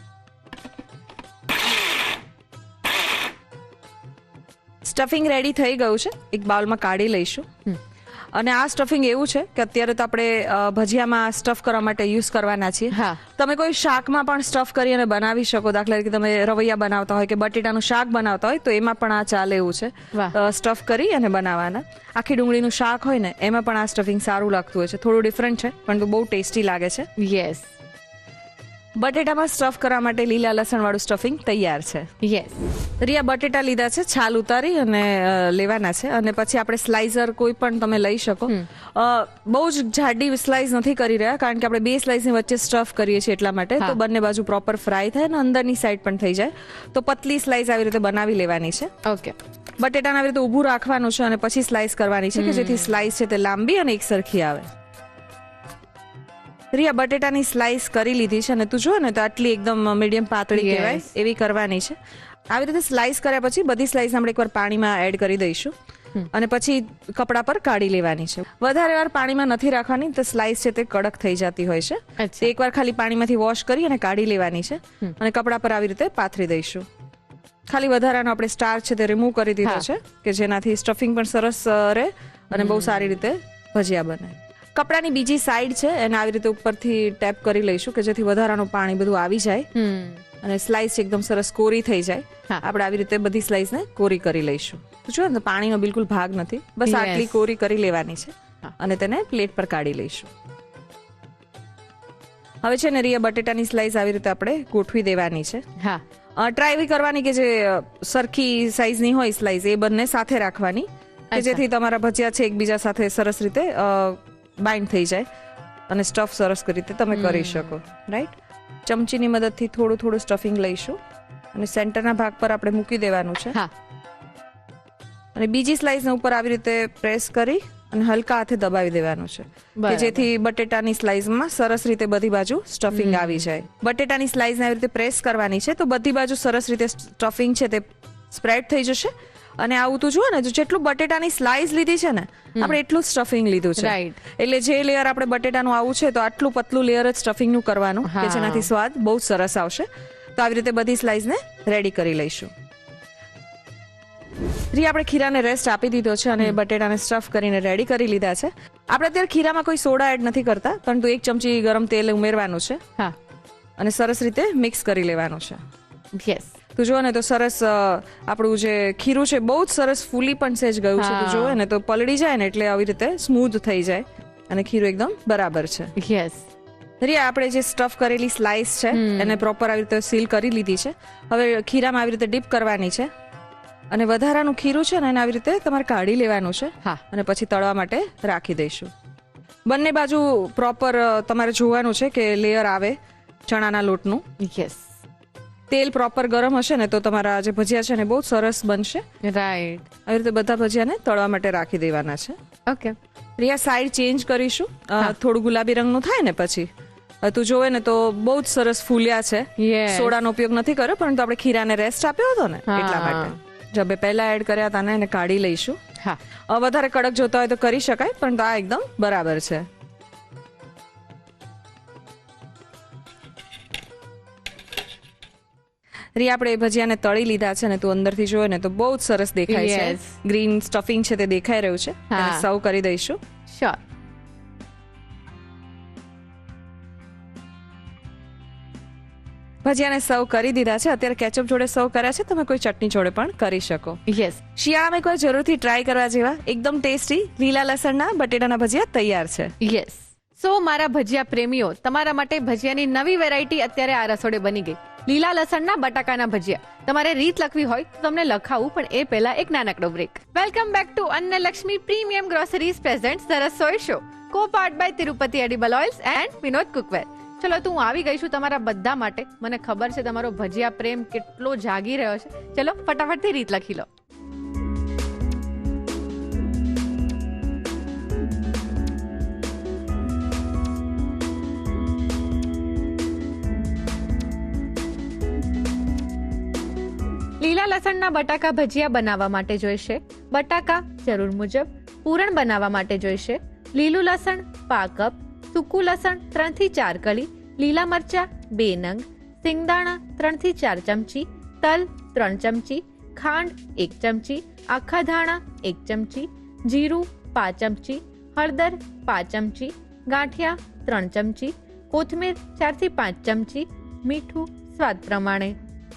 સ્ટફિંગ રેડી થઈ ગયું છે. એક બાઉલમાં કાઢી લઈશું. અને આ સ્ટફિંગ એવું છે કે અત્યારે તો આપણે ભજીયામાં સ્ટફ કરવા માટે યુઝ કરવાના છીએ. તમે કોઈ શાકમાં પણ સ્ટફ કરી અને બનાવી શકો. દાખલા તરીકે તમે રવૈયા બનાવતા હોય કે બટેટાનું શાક બનાવતા હોય તો એમાં પણ આ ચાલે એવું છે. સ્ટફ કરી અને બનાવવાના. આખી ડુંગળીનું શાક હોય ને એમાં પણ આ સ્ટફિંગ સારું લાગતું હોય છે. થોડું ડિફરન્ટ છે પણ બહુ ટેસ્ટી લાગે છે. યસ. બટેટામાં સ્ટફ કરવા માટે લીલા લસણ વાળું સ્ટફિંગ તૈયાર છે. યસ. રિયા, બટેટા લીધા છે, છાલ ઉતારી અને લેવાના છે, અને પછી આપણે સ્લાઇસર કોઈ પણ તમે લઈ શકો. બહુ જ જાડી સ્લાઇસ નથી કરી રહ્યા, કારણ કે આપણે 2 સ્લાઇસની વચ્ચે સ્ટફ કરીએ છીએ એટલા માટે, તો બંને બાજુ પ્રોપર ફ્રાય થાય અને અંદરની સાઈડ પણ થઈ જાય. તો પતલી સ્લાઇસ આવી રીતે બનાવી લેવાની છે. ઓકે. બટેટાને આવી રીતે ઊભું રાખવાનું છે અને પછી સ્લાઇસ કરવાની છે, કે જેથી સ્લાઇસ છે તે લાંબી અને એક સરખી આવે. રિયા, બટેટાની સ્લાઇસ કરી લીધી છે અને તું જો ને તો આટલી એકદમ મીડિયમ પાતળી કહેવાય એવી કરવાની છે. આવી રીતે સ્લાઇસ કર્યા પછી બધી સ્લાઇસ આપણે એકવાર પાણીમાં એડ કરી દઈશું અને પછી કપડા પર કાઢી લેવાની છે. વધારે વાર પાણીમાં નથી રાખવાની, તો સ્લાઇસ છે તે કડક થઈ જતી હોય છે. અચ્છા. એકવાર ખાલી પાણીમાંથી વોશ કરી અને કાઢી લેવાની છે અને કપડા પર આવી રીતે પાથરી દઈશું. ખાલી વધારાનો આપણે સ્ટાર્ચ છે તે રિમૂવ કરી દીધો છે, કે જેનાથી સ્ટફિંગ પણ સરસ રહે અને બહુ સારી રીતે ભજીયા બને. કપડાની બીજી સાઈડ છે એને આવી રીતે ઉપરથી ટેપ કરી લઈશું, કે જેથી વધારાનું પાણી બધું આવી જાય અને સ્લાઇસ એકદમ સરસ કોરી થઈ જાય. આપણે આવી રીતે બધી સ્લાઇસને કોરી કરી લઈશું. જો ને પાણીનો બિલકુલ ભાગ નથી, બસ આટલી કોરી કરી લેવાની છે અને તેને પ્લેટ પર કાઢી લઈશું. હવે છે ને રિયા, બટેટાની સ્લાઇસ આવી રીતે આપણે ગોઠવી દેવાની છે. હા. ટ્રાય એવી કરવાની કે જે સરખી સાઈઝની હોય સ્લાઇસ એ બંને સાથે રાખવાની, કે જેથી તમારા ભજીયા છે એકબીજા સાથે સરસ રીતે બાઇન્ડ થઈ જાય અને સ્ટફ સરસ રીતે તમે કરી શકો. રાઈટ. ચમચીની મદદથી થોડું થોડું સ્ટફિંગ લઈશું અને સેન્ટરના ભાગ પર આપણે મૂકી દેવાનું છે. અને બીજી સ્લાઇસને ઉપર આવી રીતે પ્રેસ કરી અને હલકા હાથે દબાવી દેવાનું છે, કે જેથી બટેટાની સ્લાઇસમાં સરસ રીતે બધી બાજુ સ્ટફિંગ આવી જાય. બટેટાની સ્લાઇસને આવી રીતે પ્રેસ કરવાની છે, તો બધી બાજુ સરસ રીતે સ્ટફિંગ છે તે સ્પ્રેડ થઈ જશે. અને આવું તું જુઓ ને, જેટલું બટેટાની સ્લાઇસ લીધી છે ને આપણે એટલું સ્ટફિંગ લીધું છે. એટલે જે લેયર આપણે બટેટાનું આવું છે તો આટલું પતલું લેયર જ સ્ટફિંગનું કરવાનું, કે જેનાથી સ્વાદ બહુ સરસ આવશે. તો આવી રીતે બધી સ્લાઇસને રેડી કરી લઈશું. રી, આપણે ખીરાને રેસ્ટ આપી દીધો છે અને બટેટાને સ્ટફ કરીને રેડી કરી લીધા છે. આપણે અત્યારે ખીરામાં કોઈ સોડા એડ નથી કરતા, પરંતુ 1 ચમચી ગરમ તેલ ઉમેરવાનું છે અને સરસ રીતે મિક્સ કરી લેવાનું છે. યસ. તું જો ને તો સરસ આપણું જે ખીરું છે બહુ જ સરસ ફૂલી પણ સેજ ગયું છે. તું જોવે ને તો પલળી જાય ને એટલે આવી રીતે સ્મૂધ થઈ જાય અને ખીરું એકદમ બરાબર છે. યસ. રિયા, આપણે જે સ્ટફ કરેલી સ્લાઇસ છે એને પ્રોપર આવી રીતે સીલ કરી લીધી છે. હવે ખીરામાં આવી રીતે ડીપ કરવાની છે અને વધારાનું ખીરું છે ને એને આવી રીતે તમારે કાઢી લેવાનું છે અને પછી તળવા માટે રાખી દઈશું. બંને બાજુ પ્રોપર તમારે જોવાનું છે કે લેયર આવે ચણાના લોટનું. યસ. તેલ પ્રોપર ગરમ હશે ને તો તમારા જે ભજીયા છે ને બહુ સરસ બનશે. રાઈટ. આવી રીતે બધા ભજીયાને તળવા માટે રાખી દેવાના છે. ઓકે. રિયા, સાઈડ ચેન્જ કરીશું. થોડું ગુલાબી રંગનું થાય ને પછી તું જોવે ને તો બહુ જ સરસ ફૂલ્યા છે. સોડાનો ઉપયોગ નથી કર્યો, પરંતુ આપણે ખીરાને રેસ્ટ આપ્યો હતો ને એટલા માટે. જબે પહેલા એડ કર્યા હતા ને એને કાઢી લઈશું. વધારે કડક જોતા હોય તો કરી શકાય, પરંતુ આ એકદમ બરાબર છે. રી, આપણે ભજીયાને તળી લીધા છે ને તું અંદરથી જોવે ને તો બહુ જ સરસ દેખાય છે. ગ્રીન સ્ટફિંગ છે તે દેખાઈ રહ્યું છે. સર્વ કરી દઈશું. શ્યોર. ભજીયાને સર્વ કરી દીધા છે. અત્યારે કેચઅપ જોડે સર્વ કર્યા છે, તમે કોઈ ચટણી જોડે પણ કરી શકો. યસ. શિયાળામાં એકવાર જરૂરથી ટ્રાય કરવા જેવા એકદમ ટેસ્ટી લીલા લસણના બટેટાના ભજીયા તૈયાર છે. યસ. સો મારા ભજીયા પ્રેમીઓ, તમારા માટે ભજીયાની નવી વેરાયટી અત્યારે આ રસોડે બની ગઈ. લીલા લસણના બટાકાના ભજીયા. તમારે રીત લખવી હોય તો તમને લખાવું, પણ એ પહેલા એક નાનકડો break. Welcome back to Annalakshmi premium groceries presents the Rasoi show, co powered by Tirupati edible oils and Vinod cookware. ચલો, તો હું આવી ગઈ છું તમારા બધા માટે. મને ખબર છે તમારો ભજીયા પ્રેમ કેટલો જાગી રહ્યો છે. ચલો ફટાફટથી રીત લખી લો. લીલા લસણના બટાકા ભજીયા બનાવવા માટે જોઈશે બટાકા જરૂર મુજબ, પૂરણ બનાવવા માટે જોઈશે લીલું લસણ 5 કપ, સૂકું લસણ 3 થી 4 કળી, લીલા મરચા 2 નંગ, સિંગદાણા 3 થી 4 ચમચી, તલ 3 ચમચી, ખાંડ 1 ચમચી, આખા ધાણા 1 ચમચી, જીરું 5 ચમચી, હળદર 5 ચમચી, ગાંઠિયા 3 ચમચી, કોથમીર 4 થી 5 ચમચી, મીઠું સ્વાદ પ્રમાણે.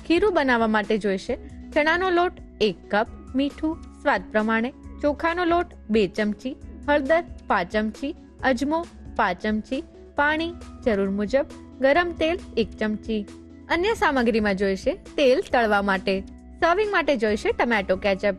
ખીરું બનાવવા માટે જોઈશે ચણાનો લોટ 1 કપ, મીઠું સ્વાદ પ્રમાણે, ચોખાનો લોટ 2 ચમચી, હળદર 5 ચમચી, અજમો 5 ચમચી, પાણી જરૂર મુજબ, ગરમ તેલ 1 ચમચી. અન્ય સામગ્રીમાં જોઈશે તેલ તળવા માટે, સર્વિંગ માટે જોઈશે ટમેટો કેચઅપ.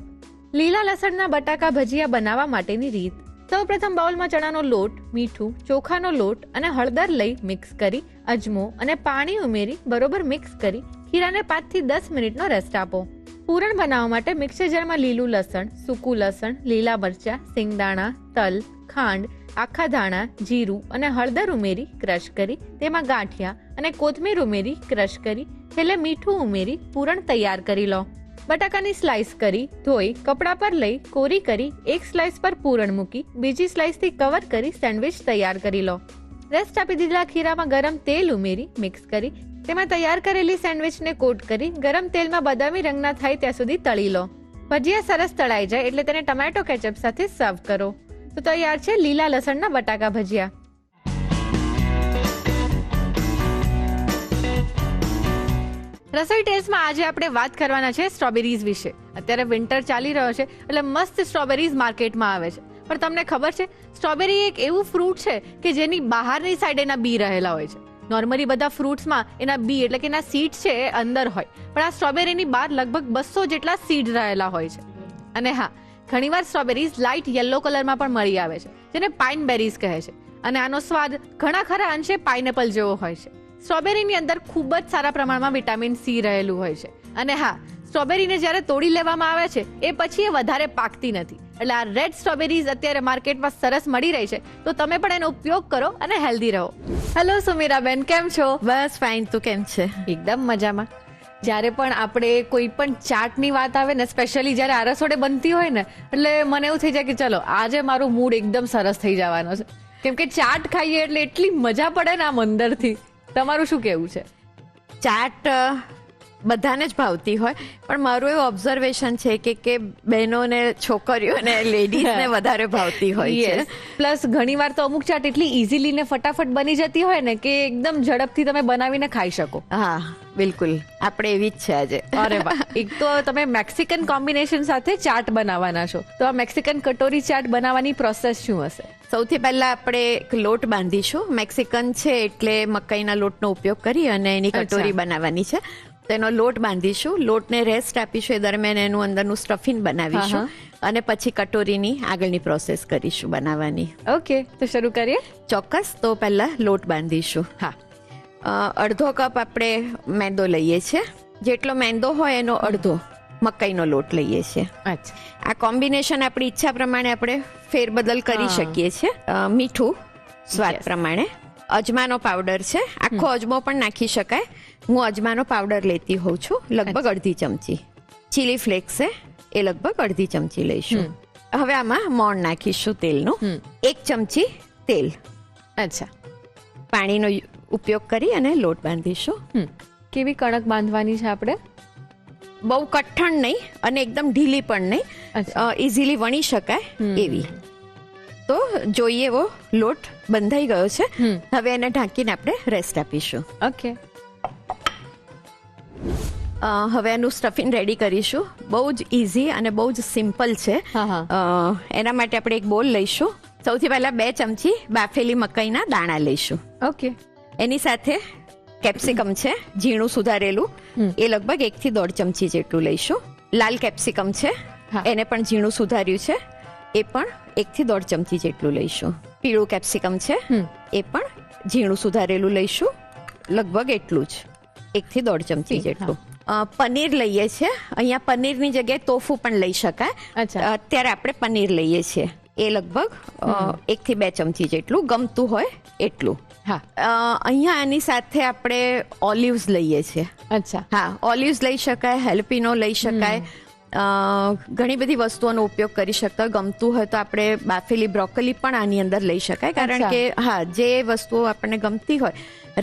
લીલા લસણના બટાકા ભજીયા બનાવવા માટેની રીત. સૌપ્રથમ બાઉલમાં ચણાનો લોટ, મીઠું, ચોખાનો લોટ અને હળદર લઈ મિક્સ કરી અજમો અને પાણી ઉમેરી બરોબર મિક્સ કરી ખીરાને 5 થી 10 મિનિટનો રેસ્ટ આપો. પૂરણ બનાવવા માટે મિક્સર જારમાં લીલું લસણ, સૂકું લસણ, લીલા મરચાં, સિંગદાણા, તલ, ખાંડ, આખા ધાણા, જીરું અને હળદર ઉમેરી ક્રશ કરી તેમાં ગાંઠિયા અને કોથમીર ઉમેરી ક્રશ કરી છેલ્લે મીઠું ઉમેરી પૂરણ તૈયાર કરી લો. બટાકાની સ્લાઇસ કરી ધોઈ કપડા પર લઈ કોરી કરી એક સ્લાઇસ પર પૂરણ મૂકી બીજી સ્લાઇસથી કવર કરી સેન્ડવિચ તૈયાર કરી લો. રેસ્ટ આપી દીધેલા ખીરામાં ગરમ તેલ ઉમેરી મિક્સ કરી તેમાં તૈયાર કરેલી સેન્ડવિચને કોટ કરી ગરમ તેલમાં બદામી રંગના થાય ત્યાં સુધી તળી લો. ભજીયા સરસ તળાઈ જાય એટલે તેને ટમેટો કેચઅપ સાથે સર્વ કરો. તો તૈયાર છે લીલા લસણના બટાકા ભજીયા. રસોઈ ટેસ્ટમાં આજે આપણે વાત કરવાના છે સ્ટ્રોબેરીઝ વિશે. અત્યારે વિન્ટર ચાલી રહ્યો છે એટલે મસ્ત સ્ટ્રોબેરીઝ માર્કેટમાં આવે છે. પણ તમને ખબર છે સ્ટ્રોબેરી એક એવું ફ્રૂટ છે કે જેની બહારની સાઈડ એના બી રહેલા હોય છે. નોર્મલી બધા ફ્રૂટ્સમાં એના બી એટલે કે એના સીડ છે એ અંદર હોય, પણ આ સ્ટ્રોબેરીની બહાર લગભગ 200 જેટલા સીડ રહેલા હોય છે. અને હા, ઘણીવાર સ્ટ્રોબેરીઝ લાઇટ યલો કલરમાં પણ મળી આવે છે જેને પાઇન બેરીઝ કહે છે. અને આનો સ્વાદ ઘણા ખરા અંશે પાઇનેપલ જેવો હોય છે. સ્ટ્રોબેરીની અંદર ખૂબ જ સારા પ્રમાણમાં વિટામિન સી રહેલું હોય છે. અને હા, સ્ટ્રોબેરીને જ્યારે તોડી લેવામાં આવે છે એ પછી એ વધારે પાકતી નથી. એટલે આ રેડ સ્ટ્રોબેરીઝ અત્યારે માર્કેટમાં સરસ મળી રહી છે, તો તમે પણ એનો ઉપયોગ કરો અને હેલ્ધી રહો. હેલો સુમીરાબેન, કેમ છો? બસ ફાઇન. તું કેમ છે? એકદમ મજામાં. જ્યારે પણ આપણે કોઈ પણ ચાટની વાત આવે ને, સ્પેશિયલી જ્યારે આ રસોડે બનતી હોય ને, એટલે મને એવું થઈ જાય કે ચલો આજે મારું મૂડ એકદમ સરસ થઈ જવાનો છે. કેમ કે ચાટ ખાઈએ એટલે એટલી મજા પડે ને આમ અંદરથી. તમારું શું કેવું છે? ચાટ બધાને જ ભાવતી હોય, પણ મારું એવું ઓબ્ઝર્વેશન છે કે બહેનોને, છોકરીઓને, લેડીઝને વધારે ભાવતી હોય છે. પ્લસ ઘણીવાર તો અમુક ચાટ એટલી ઇઝીલી ને ફટાફટ બની જતી હોય ને કે એકદમ ઝડપથી તમે બનાવીને ખાઈ શકો. હા, બિલકુલ. આપણે એવી જ છે આજે. અરે વાહ. એક તો તમે મેક્સિકન કોમ્બિનેશન સાથે ચાટ બનાવવાના છો, તો આ મેક્સિકન કટોરી ચાટ બનાવવાની પ્રોસેસ શું હશે? સૌથી પહેલા આપણે એક લોટ બાંધીશું. મેક્સિકન છે એટલે મકાઈના લોટનો ઉપયોગ કરી અને એની કટોરી બનાવવાની છે. તેનો લોટ બાંધીશું, લોટને રેસ્ટ આપીશું, એ દરમિયાન એનું અંદરનું સ્ટફિંગ બનાવીશું અને પછી કટોરીની આગળની પ્રોસેસ કરીશું બનાવવાની. ઓકે, તો શરૂ કરીએ. ચોક્કસ. તો પહેલા લોટ બાંધીશું. હા. અડધો કપ આપણે મેંદો લઈએ છીએ. જેટલો મેંદો હોય એનો અડધો મકાઈનો લોટ લઈએ છીએ. અચ્છા. આ કોમ્બિનેશન આપણી ઈચ્છા પ્રમાણે આપણે ફેરબદલ કરી શકીએ છીએ. મીઠું સ્વાદ પ્રમાણે. અજમાનો પાવડર છે, આખો અજમો પણ નાખી શકાય. હું અજમાનો પાવડર લેતી હોઉં છું, લગભગ અડધી ચમચી. ચીલી ફ્લેક્સ છે એ લગભગ અડધી ચમચી લઈશું. હવે આમાં મોણ નાખીશું તેલનું. 1 ચમચી તેલ. અચ્છા. પાણીનો ઉપયોગ કરી અને લોટ બાંધીશું. કેવી કણક બાંધવાની છે આપણે? બહુ કઠણ નહીં અને એકદમ ઢીલી પણ નહીં, ઇઝીલી વણી શકાય એવી. તો જોઈએ એવો લોટ બંધાઈ ગયો છે. હવે એને ઢાંકીને આપણે રેસ્ટ આપીશું. ઓકે. હવે એનું સ્ટફિંગ રેડી કરીશું. બહુ જ ઇઝી અને બહુ જ સિમ્પલ છે. એના માટે આપણે એક બોલ લઈશું. સૌથી પહેલા 2 ચમચી બાફેલી મકાઈના દાણા લઈશું. ઓકે. એની સાથે કેપ્સિકમ છે ઝીણું સુધારેલું, એ લગભગ 1 થી 1.5 ચમચી જેટલું લઈશું. લાલ કેપ્સિકમ છે, એને પણ ઝીણું સુધાર્યું છે, એ પણ 1 થી 1.5 ચમચી જેટલું લઈશું. પીળું કેપ્સિકમ છે, એ પણ ઝીણું સુધારેલું લઈશું, લગભગ એટલું જ, 1 થી 1.5 ચમચી જેટલું. પનીર લઈએ છીએ. અહીંયા પનીરની જગ્યાએ તોફુ પણ લઈ શકાય. અત્યારે આપણે પનીર લઈએ છીએ, એ લગભગ 1 થી 2 ચમચી જેટલું, ગમતું હોય એટલું. હા. અહીંયા આની સાથે આપણે ઓલિવ્સ લઈએ છીએ. અચ્છા. હા, ઓલિવ્સ લઈ શકાય, હેલ્પિનો લઈ શકાય. ઘણી બધી વસ્તુઓનો ઉપયોગ કરી શકતા હોય. ગમતું હોય તો આપણે બાફેલી બ્રોકોલી પણ આની અંદર લઈ શકાય, કારણ કે હા, જે વસ્તુઓ આપણને ગમતી હોય,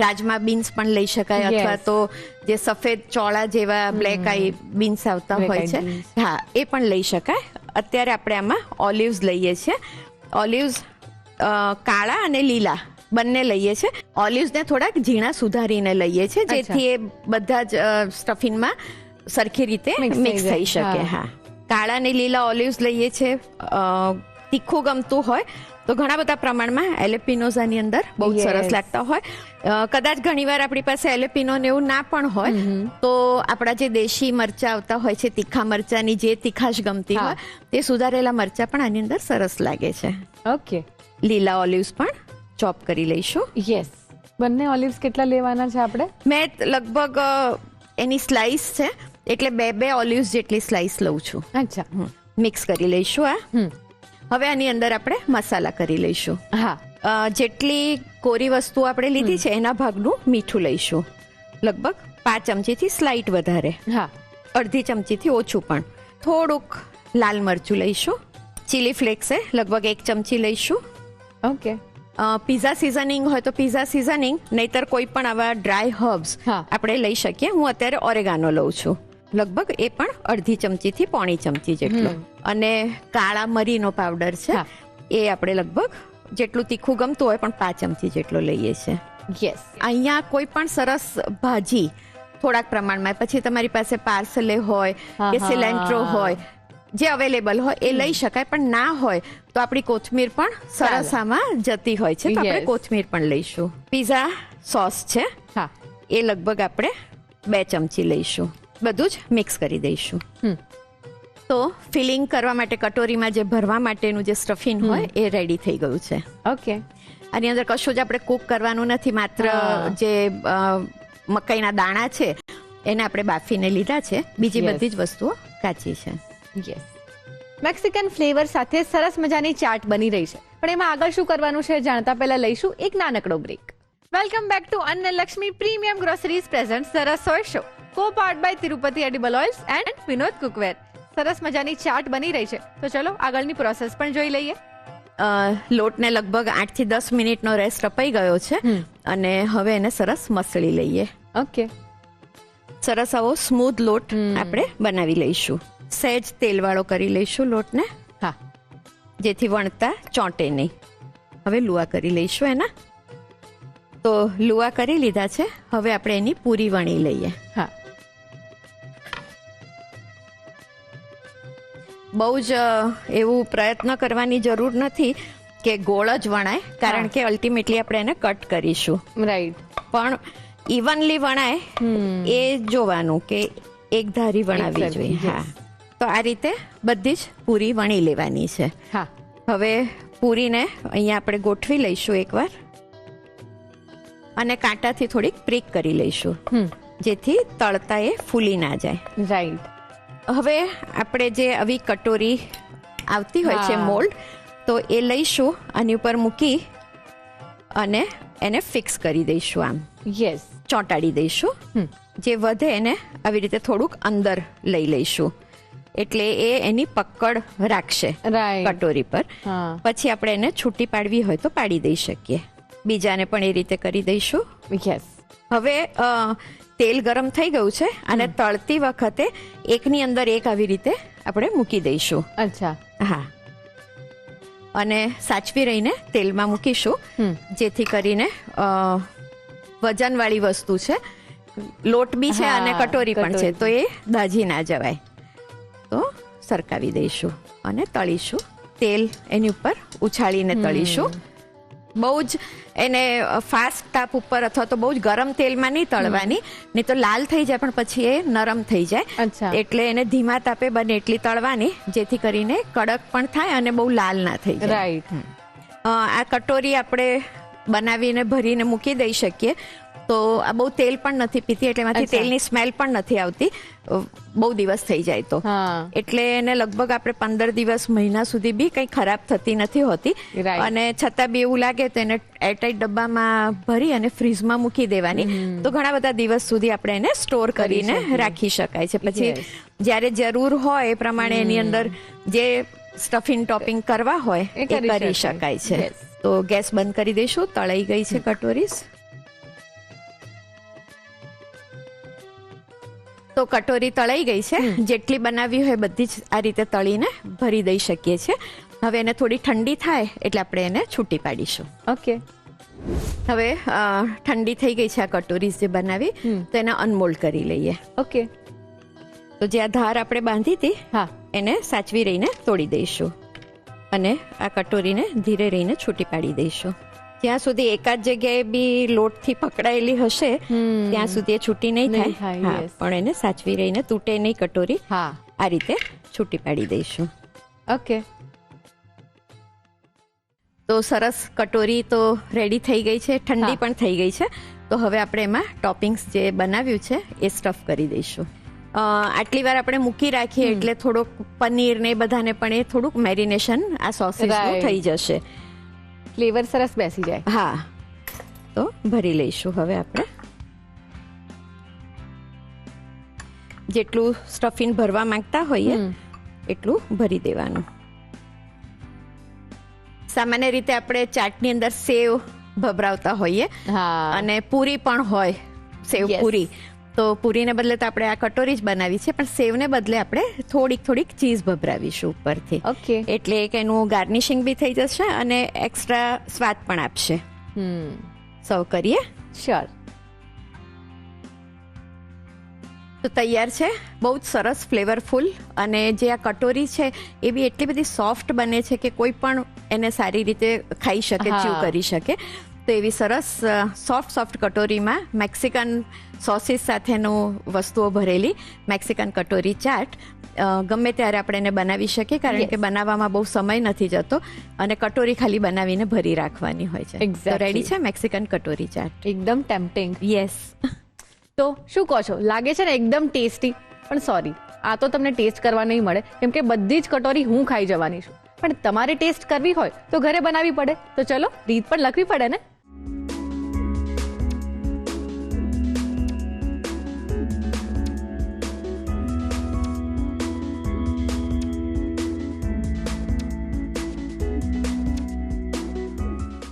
રાજમા બીન્સ પણ લઈ શકાય, અથવા તો જે સફેદ ચોળા જેવા બ્લેક આઈ બીન્સ આવતા હોય છે, હા, એ પણ લઈ શકાય. અત્યારે આપણે આમાં ઓલિવ્સ લઈએ છીએ. ઓલિવ્સ કાળા અને લીલા બંને લઈએ છીએ. ઓલિવ્સને થોડાક ઝીણા સુધારીને લઈએ છીએ, જેથી એ બધા જ સ્ટફિંગમાં સરખી રીતે મિક્સ થઈ શકે. હા, કાળા અને લીલા ઓલિવ્સ લઈએ છીએ. તીખું ગમતું હોય તો ઘણા બધા પ્રમાણમાં એલેપિનોઝ આની અંદર બહુ જ સરસ લાગતા હોય. કદાચ ઘણીવાર આપણી પાસે એલેપિનો ને એવું ના પણ હોય તો આપણા જે દેશી મરચા આવતા હોય છે, તીખા મરચાની જે તીખાશ ગમતી હોય, તે સુધારેલા મરચા પણ આની અંદર સરસ લાગે છે. ઓકે, લીલા ઓલિવ્સ પણ ચોપ કરી લઈશું. યસ. બંને ઓલિવ્સ કેટલા લેવાના છે આપણે? મેં લગભગ એની સ્લાઇસ છે એટલે 2 ઓલિવ્સ જેટલી સ્લાઇસ લઉં છું. અચ્છા. મિક્સ કરી લઈશું આ. હવે આની અંદર આપણે મસાલા કરી લઈશું. હા. જેટલી કોરી વસ્તુ આપણે લીધી છે એના ભાગનું મીઠું લઈશું. લગભગ 5 ચમચીથી સ્લાઇટ વધારે, હા, અડધી ચમચીથી ઓછું પણ. થોડુંક લાલ મરચું લઈશું. ચીલી ફ્લેક્સ લગભગ 1 ચમચી લઈશું. ઓકે. પીઝા સિઝનિંગ હોય તો પીઝા સિઝનિંગ, નહીતર કોઈ પણ આવા ડ્રાય હર્બ્સ હા. આપણે લઈ શકીએ. હું અત્યારે ઓરેગાનો લઉં છું, લગભગ એ પણ અડધી ચમચીથી પોણી ચમચી જેટલો. અને કાળા મરીનો પાવડર છે, હા. એ આપણે લગભગ જેટલું તીખું ગમતું હોય પણ 5 ચમચી જેટલો લઈએ છીએ. યસ. અહીંયા કોઈ પણ સરસ ભાજી થોડાક પ્રમાણમાં, પછી તમારી પાસે પાર્સલે હોય કે સિલેન્ટ્રો હોય, જે અવેલેબલ હોય એ લઈ શકાય. પણ ના હોય તો આપણી કોથમીર પણ સરસ આમાં જતી હોય છે, તો આપણે Yes. કોથમીર પણ લઈશું. પીઝા સોસ છે, હા. એ લગભગ આપણે 2 ચમચી લઈશું. બધું જ મિક્સ કરી દઈશું. તો ફિલિંગ કરવા માટે કટોરીમાં જે ભરવા માટેનું જે સ્ટફિંગ હોય એ રેડી થઈ ગયું છે. ઓકે. આની અંદર કશું જ આપણે કુક કરવાનું નથી, માત્ર જે મકાઈના દાણા છે એને આપણે બાફીને લીધા છે. બીજી Yes. બધી જ વસ્તુઓ કાચી છે. યસ. મેક્સિકન ફ્લેવર સાથે સરસ મજાની ચાટ બની રહી છે, પણ એમાં આગળ શું કરવાનું છે જાણતા પહેલા લઈશું એક નાનકડો break. Welcome back to Annalakshmi premium groceries presents the Rasoi show, co powered by Tirupati edible oils and Vinod cookware. સરસ મજાની ચાટ બની રહી છે, તો ચલો આગળની પ્રોસેસ પણ જોઈ લઈએ. લોટને લગભગ 8 થી 10 મિનિટનો રેસ્ટ અપાઈ ગયો છે અને હવે એને સરસ મસળી લઈએ. ઓકે. સરસ આવો સ્મૂથ લોટ આપણે બનાવી લઈશું. સહેજ તેલવાળો કરી લઈશું લોટને, હા. જેથી વણતા ચોંટે નહીં. હવે લુઆ કરી લઈશું એના. તો લુઆ કરી લીધા છે, હવે આપણે એની પૂરી વણી લઈએ. હા. બહુ જ એવું પ્રયત્ન કરવાની જરૂર નથી કે ગોળ જ વણાય, કારણ કે અલ્ટિમેટલી આપણે એને કટ કરીશું. રાઈટ. પણ ઇવનલી વણાય એ જોવાનું કે એક ધારી વણાવી Exactly, જોઈએ. yes. હા, તો આ રીતે બધી જ પૂરી વણી લેવાની છે. હા. હવે પૂરીને અહીંયા આપણે ગોઠવી લઈશું એકવાર અને કાંટાથી થોડીક પ્રીક કરી લઈશું, જેથી તળતા એ ફૂલી ના જાય. રાઈટ. હવે આપણે જે આવી કટોરી આવતી હોય છે મોલ્ડ, તો એ લઈશું, આની ઉપર મૂકી અને એને ફિક્સ કરી દઈશું. આમ યસ. ચોંટાડી દઈશું. જે વધે એને આવી રીતે થોડુંક અંદર લઈ લઈશું, એટલે એ એની પકડ રાખશે રાઈટ. કટોરી પર. હા. પછી આપણે એને છૂટી પાડવી હોય તો પાડી દઈ શકીએ. બીજાને પણ એ રીતે કરી દઈશું. યસ. હવે તેલ ગરમ થઈ ગયું છે અને તળતી વખતે એકની અંદર એક આવી રીતે આપણે મૂકી દઈશું. અચ્છા. હા, અને સાચવી રહીને તેલમાં મૂકીશું, જેથી કરીને વજનવાળી વસ્તુ છે, લોટ બી છે અને કટોરી પણ છે, તો એ દાજી ના જવાય. તો સરકાવી દઈશું અને તળીશું. તેલ એની ઉપર ઉછાળીને તળીશું. બહુ જ એને ફાસ્ટ તાપ ઉપર અથવા તો બહુ જ ગરમ તેલમાં નહીં તળવાની, નહીં તો લાલ થઈ જાય પણ પછી એ નરમ થઈ જાય. અચ્છા. એટલે એને ધીમા તાપે બને એટલી તળવાની, જેથી કરીને કડક પણ થાય અને બહુ લાલ ના થઈ જાય. રાઈટ. આ કટોરી આપણે બનાવીને ભરીને મૂકી દઈ શકીએ. તો આ બહુ તેલ પણ નથી પીતી, એટલે એમાંથી અચ્છા. તેલની સ્મેલ પણ નથી આવતી બહુ દિવસ થઈ જાય તો. હા. એટલે એને લગભગ આપણે 15 દિવસ, મહિના સુધી બી કંઈ ખરાબ થતી નથી હોતી. Right. અને છતાં બી એવું લાગે તો એને એરટાઈટ ડબ્બામાં ભરી અને ફ્રીઝમાં મૂકી દેવાની, તો ઘણા બધા દિવસ સુધી આપણે એને સ્ટોર કરીને રાખી શકાય છે. પછી Yes. જ્યારે જરૂર હોય એ પ્રમાણે એની અંદર જે સ્ટફિંગ ટોપિંગ કરવા હોય એ એ કરી કરી શકાય. શકાય છે. Yes. તો ગેસ બંધ કરી દઈશું. તળાઈ ગઈ છે કટોરીસ. તો કટોરી તળાઈ ગઈ છે. જેટલી બનાવી હોય બધી જ આ રીતે તળીને ભરી દઈ શકીએ છીએ. હવે એને થોડી ઠંડી થાય એટલે આપણે એને છૂટી પાડીશું. ઓકે. હવે ઠંડી થઈ ગઈ છે આ કટોરીસ જે બનાવી, તો એને અનમોલ્ડ કરી લઈએ. ઓકે. તો જે આ ધાર આપણે બાંધી હતી હા. એને સાચવી રહીને તોડી દઈશું. અને આ કટોરીને ધીરે રહીને છૂટી પાડી દઈશું. જ્યાં સુધી એકાદ જગ્યાએ બી લોટથી પકડાયેલી હશે ત્યાં સુધી એ છૂટી નહીં નહીં થાય. થાય, હા, yes. પણ એને સાચવી રહીને તૂટે નહીં કટોરી, હા, આ રીતે છૂટી પાડી દઈશું. ઓકે. તો સરસ કટોરી તો રેડી થઈ ગઈ છે, ઠંડી હા. પણ થઈ ગઈ છે. તો હવે આપણે એમાં ટોપિંગ્સ જે બનાવ્યું છે એ સ્ટફ કરી દઈશું. આટલી વાર આપણે મૂકી રાખીએ એટલે થોડુંક પનીર ને એ બધાને પણ એ થોડુંક મેરિનેશન આ સોસીસનું Right. થઈ જશે. ફ્લેવર સરસ બેસી જાય. હા, તો ભરી લઈશું હવે આપણે. જેટલું સ્ટફિંગ ભરવા માંગતા હોઈએ એટલું ભરી દેવાનું. સામાન્ય રીતે આપણે ચાટની અંદર સેવ ભભરાવતા હોઈએ હા, અને પૂરી પણ હોય, સેવ Yes. પૂરી. તો પૂરીને બદલે તો આપણે આ કટોરી જ બનાવી છે, પણ સેવને બદલે આપણે થોડીક ચીઝ ભભરાવીશું ઉપરથી. ઓકે. એટલે એક એનું ગાર્નિશિંગ બી થઈ જશે અને એક્સ્ટ્રા સ્વાદ પણ આપશે. સર્વ કરીએ. શ્યોર. તો તૈયાર છે, બહુ જ સરસ ફ્લેવરફુલ. અને જે આ કટોરી છે એ બી એટલી બધી સોફ્ટ બને છે કે કોઈ પણ એને સારી રીતે ખાઈ શકે, હા. ચ્યુ કરી શકે. તો એવી સરસ સોફ્ટ કટોરીમાં મેક્સિકન સોસીસ સાથેનું વસ્તુઓ ભરેલી મેક્સિકન કટોરી ચાટ ગમે ત્યારે આપણે એને બનાવી શકીએ, કારણ Yes. કે બનાવવામાં બહુ સમય નથી જતો અને કટોરી ખાલી બનાવીને ભરી રાખવાની હોય છે. Exactly. તો રેડી છે મેક્સિકન કટોરી ચાટ. એકદમ ટેમ્પટિંગ. યસ. તો શું કહો છો, લાગે છે ને એકદમ ટેસ્ટી? પણ સોરી, આ તો તમને ટેસ્ટ કરવા નહીં મળે, કેમ કે બધી જ કટોરી હું ખાઈ જવાની છું. પણ તમારે ટેસ્ટ કરવી હોય તો ઘરે બનાવવી પડે. તો ચલો, રીત પણ લખવી પડે ને.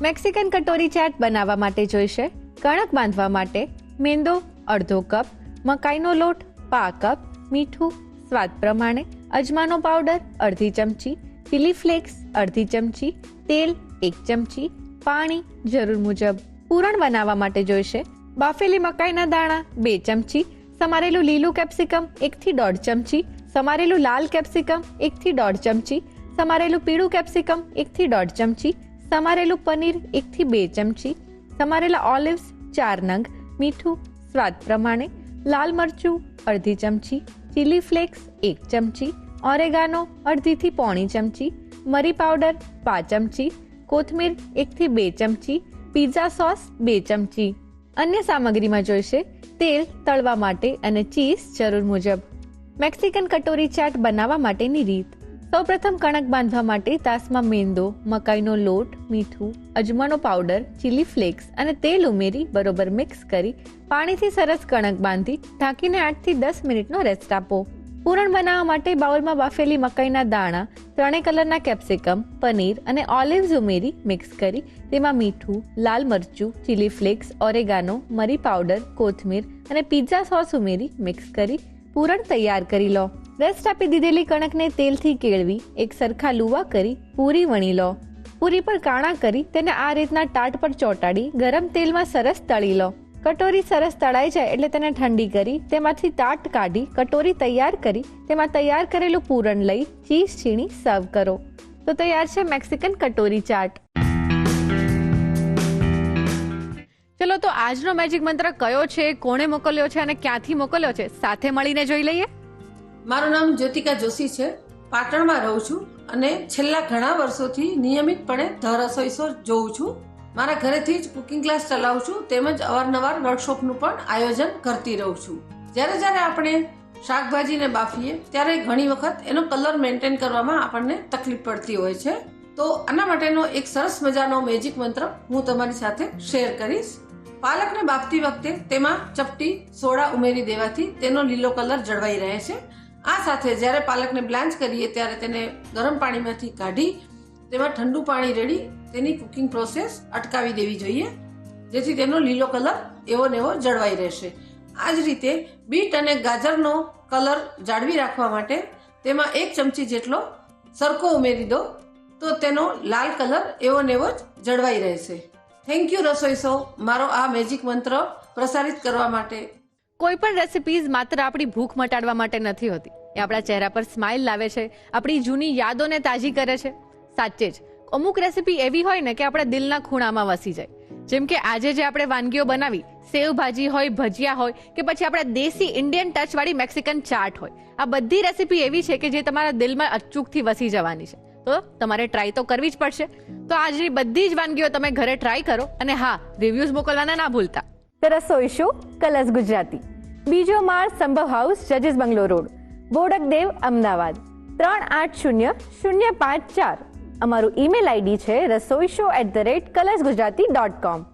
મેક્સિકન કટોરી ચાટ બનાવવા માટે જોઈશે કણક બાંધવા માટે મેંદો અડધો કપ, મકાઈનો લોટ પા કપ, મીઠું સ્વાદ પ્રમાણે, અજમાનો પાવડર અડધી ચમચી, ચીલી ફ્લેક્સ અડધી ચમચી, તેલ 1 ચમચી, પાણી જરૂર મુજબ. પૂરણ બનાવવા માટે જોઈશે બાફેલી મકાઈના દાણા 2 ચમચી, સમારેલું લીલું કેપ્સિકમ 1 થી 1.5 ચમચી, સમારેલું લાલ કેપ્સિકમ 1 થી 1.5 ચમચી, સમારેલું પીળું કેપ્સિકમ 1 થી 1.5 ચમચી, સમારેલું પનીર 1 થી 2 ચમચી, સમારેલા ઓલિવ્સ 4 નંગ, મીઠું સ્વાદ પ્રમાણે, લાલ મરચું અડધી ચમચી, ચીલી ફ્લેક્સ 1 ચમચી, ઓરેગાનો અડધી થી પોણી ચમચી, મરી પાવડર 5 ચમચી, કોથમીર 1 થી 2 ચમચી, પિઝા સોસ 2 ચમચી. અન્ય સામગ્રીમાં જોઈશે તેલ તળવા માટે અને ચીઝ જરૂર મુજબ. મેક્સિકન કટોરી ચાટ બનાવવા માટેની રીત. સૌપ્રથમ કણક બાંધવા માટે તાસમાં મેંદો, મકાઈનો લોટ, મીઠું, અજમાનો પાવડર, ચીલી ફ્લેક્સ અને તેલ ઉમેરી બરોબર મિક્સ કરી પાણીથી સરસ કણક બાંધી ઢાંકીને 8 થી 10 મિનિટનો રેસ્ટ આપો. પૂરણ બનાવવા માટે બાઉલમાં બાફેલી મકાઈના દાણા, 3 કલરના કેપ્સિકમ, પનીર અને ઓલિવ્સ ઉમેરી મિક્સ કરી તેમાં મીઠું, લાલ મરચું, ચીલી ફ્લેક્સ, ઓરેગાનો, મરી પાવડર, કોથમીર અને પિઝા સોસ ઉમેરી મિક્સ કરી પૂરણ તૈયાર કરી લો. રેસ્ટ આપી દીધેલી કણકને તેલથી કેળવી એક સરખા લુવા કરી પૂરી વણી લો. પૂરી પર કાણા કરી તેને આ રીતના ટાટ પર ચોંટાડી ગરમ તેલમાં સરસ તળી લો. કટોરી સરસ તળાઈ જાય એટલે તેને ઠંડી કરી તેમાંથી તાટ કાઢી કટોરી તૈયાર કરી તેમાં તૈયાર કરેલું પૂરણ લઈ ચીઝ છીણી સર્વ કરો. તો તૈયાર છે મેક્સિકન કટોરી ચાટ. ચલો, તો આજનો મેજિક મંત્ર કયો છે, કોણે મોકલ્યો છે અને ક્યાંથી મોકલ્યો છે, સાથે મળીને જોઈ લઈએ. મારું નામ જ્યોતિકા જોશી છે. પાટણમાં રહું છું અને છેલ્લા ઘણા વર્ષોથી નિયમિતપણે ધ રસોઈ શો જોઉં છું. મારા ઘરેથી જ કુકિંગ ક્લાસ ચલાવું છું, તેમજ અવારનવાર વર્કશોપનું પણ આયોજન કરતી રહું છું. જ્યારે આપણે શાકભાજીને બાફીએ ત્યારે ઘણી વખત એનો કલર મેન્ટેન કરવામાં આપણને તકલીફ પડતી હોય છે. તો આના માટેનો એક સરસ મજાનો મેજિક મંત્ર હું તમારી સાથે શેર કરીશ. પાલકને બાફતી વખતે તેમાં ચપટી સોડા ઉમેરી દેવાથી તેનો લીલો કલર જળવાઈ રહે છે. આ સાથે જ્યારે પાલકને બ્લાન્ચ કરીએ ત્યારે તેને ગરમ પાણીમાંથી કાઢી તેમાં ઠંડુ પાણી રેડી તેની કુકિંગ પ્રોસેસ અટકાવી દેવી જોઈએ, જેથી તેનો લીલો કલર એવો ને એવો જળવાઈ રહેશે. આ જ રીતે બીટ અને ગાજરનો કલર જાળવી રાખવા માટે તેમાં 1 ચમચી જેટલો સરકો ઉમેરી દો તો તેનો લાલ કલર એવો ને એવો જ જળવાઈ રહેશે. થેન્ક યુ રસોઈ શો, મારો આ મેજિક મંત્ર પ્રસારિત કરવા માટે. કોઈ પણ રેસિપીઝ માત્ર આપણી ભૂખ મટાડવા માટે નથી હોતી, એ આપણા ચહેરા પર સ્માઇલ લાવે છે, આપણી જૂની યાદોને તાજી કરે છે. સાચે જ અમુક રેસીપી એવી હોય ને કે આપણા દિલના ખૂણામાં વસી જાય. જેમ કે આજે જે આપણે વાનગીઓ બનાવી, સેવ ભાજી હોય, ભજીયા હોય કે પછી આપણા દેશી ઇન્ડિયન ટચ વાળી મેક્સિકન ચાટ હોય, આ બધી રેસીપી એવી છે કે જે તમારા દિલમાં અચૂકથી વસી જવાની છે. તો તમારે ટ્રાય તો કરવી જ પડશે. તો આજની બધી જ વાનગીઓ તમે ઘરે ટ્રાય કરો અને હા, રિવ્યુઝ મોકલવાના ના ભૂલતા. રસોઈ શો કલર્સ ગુજરાતી, બીજો માળ, સંભવ હાઉસ, જજીસ બંગલો રોડ, બોડકદેવ, અમદાવાદ 380054. અમારું ઈમેલ આઈડી છે rasoishow@colorsgujarati.com.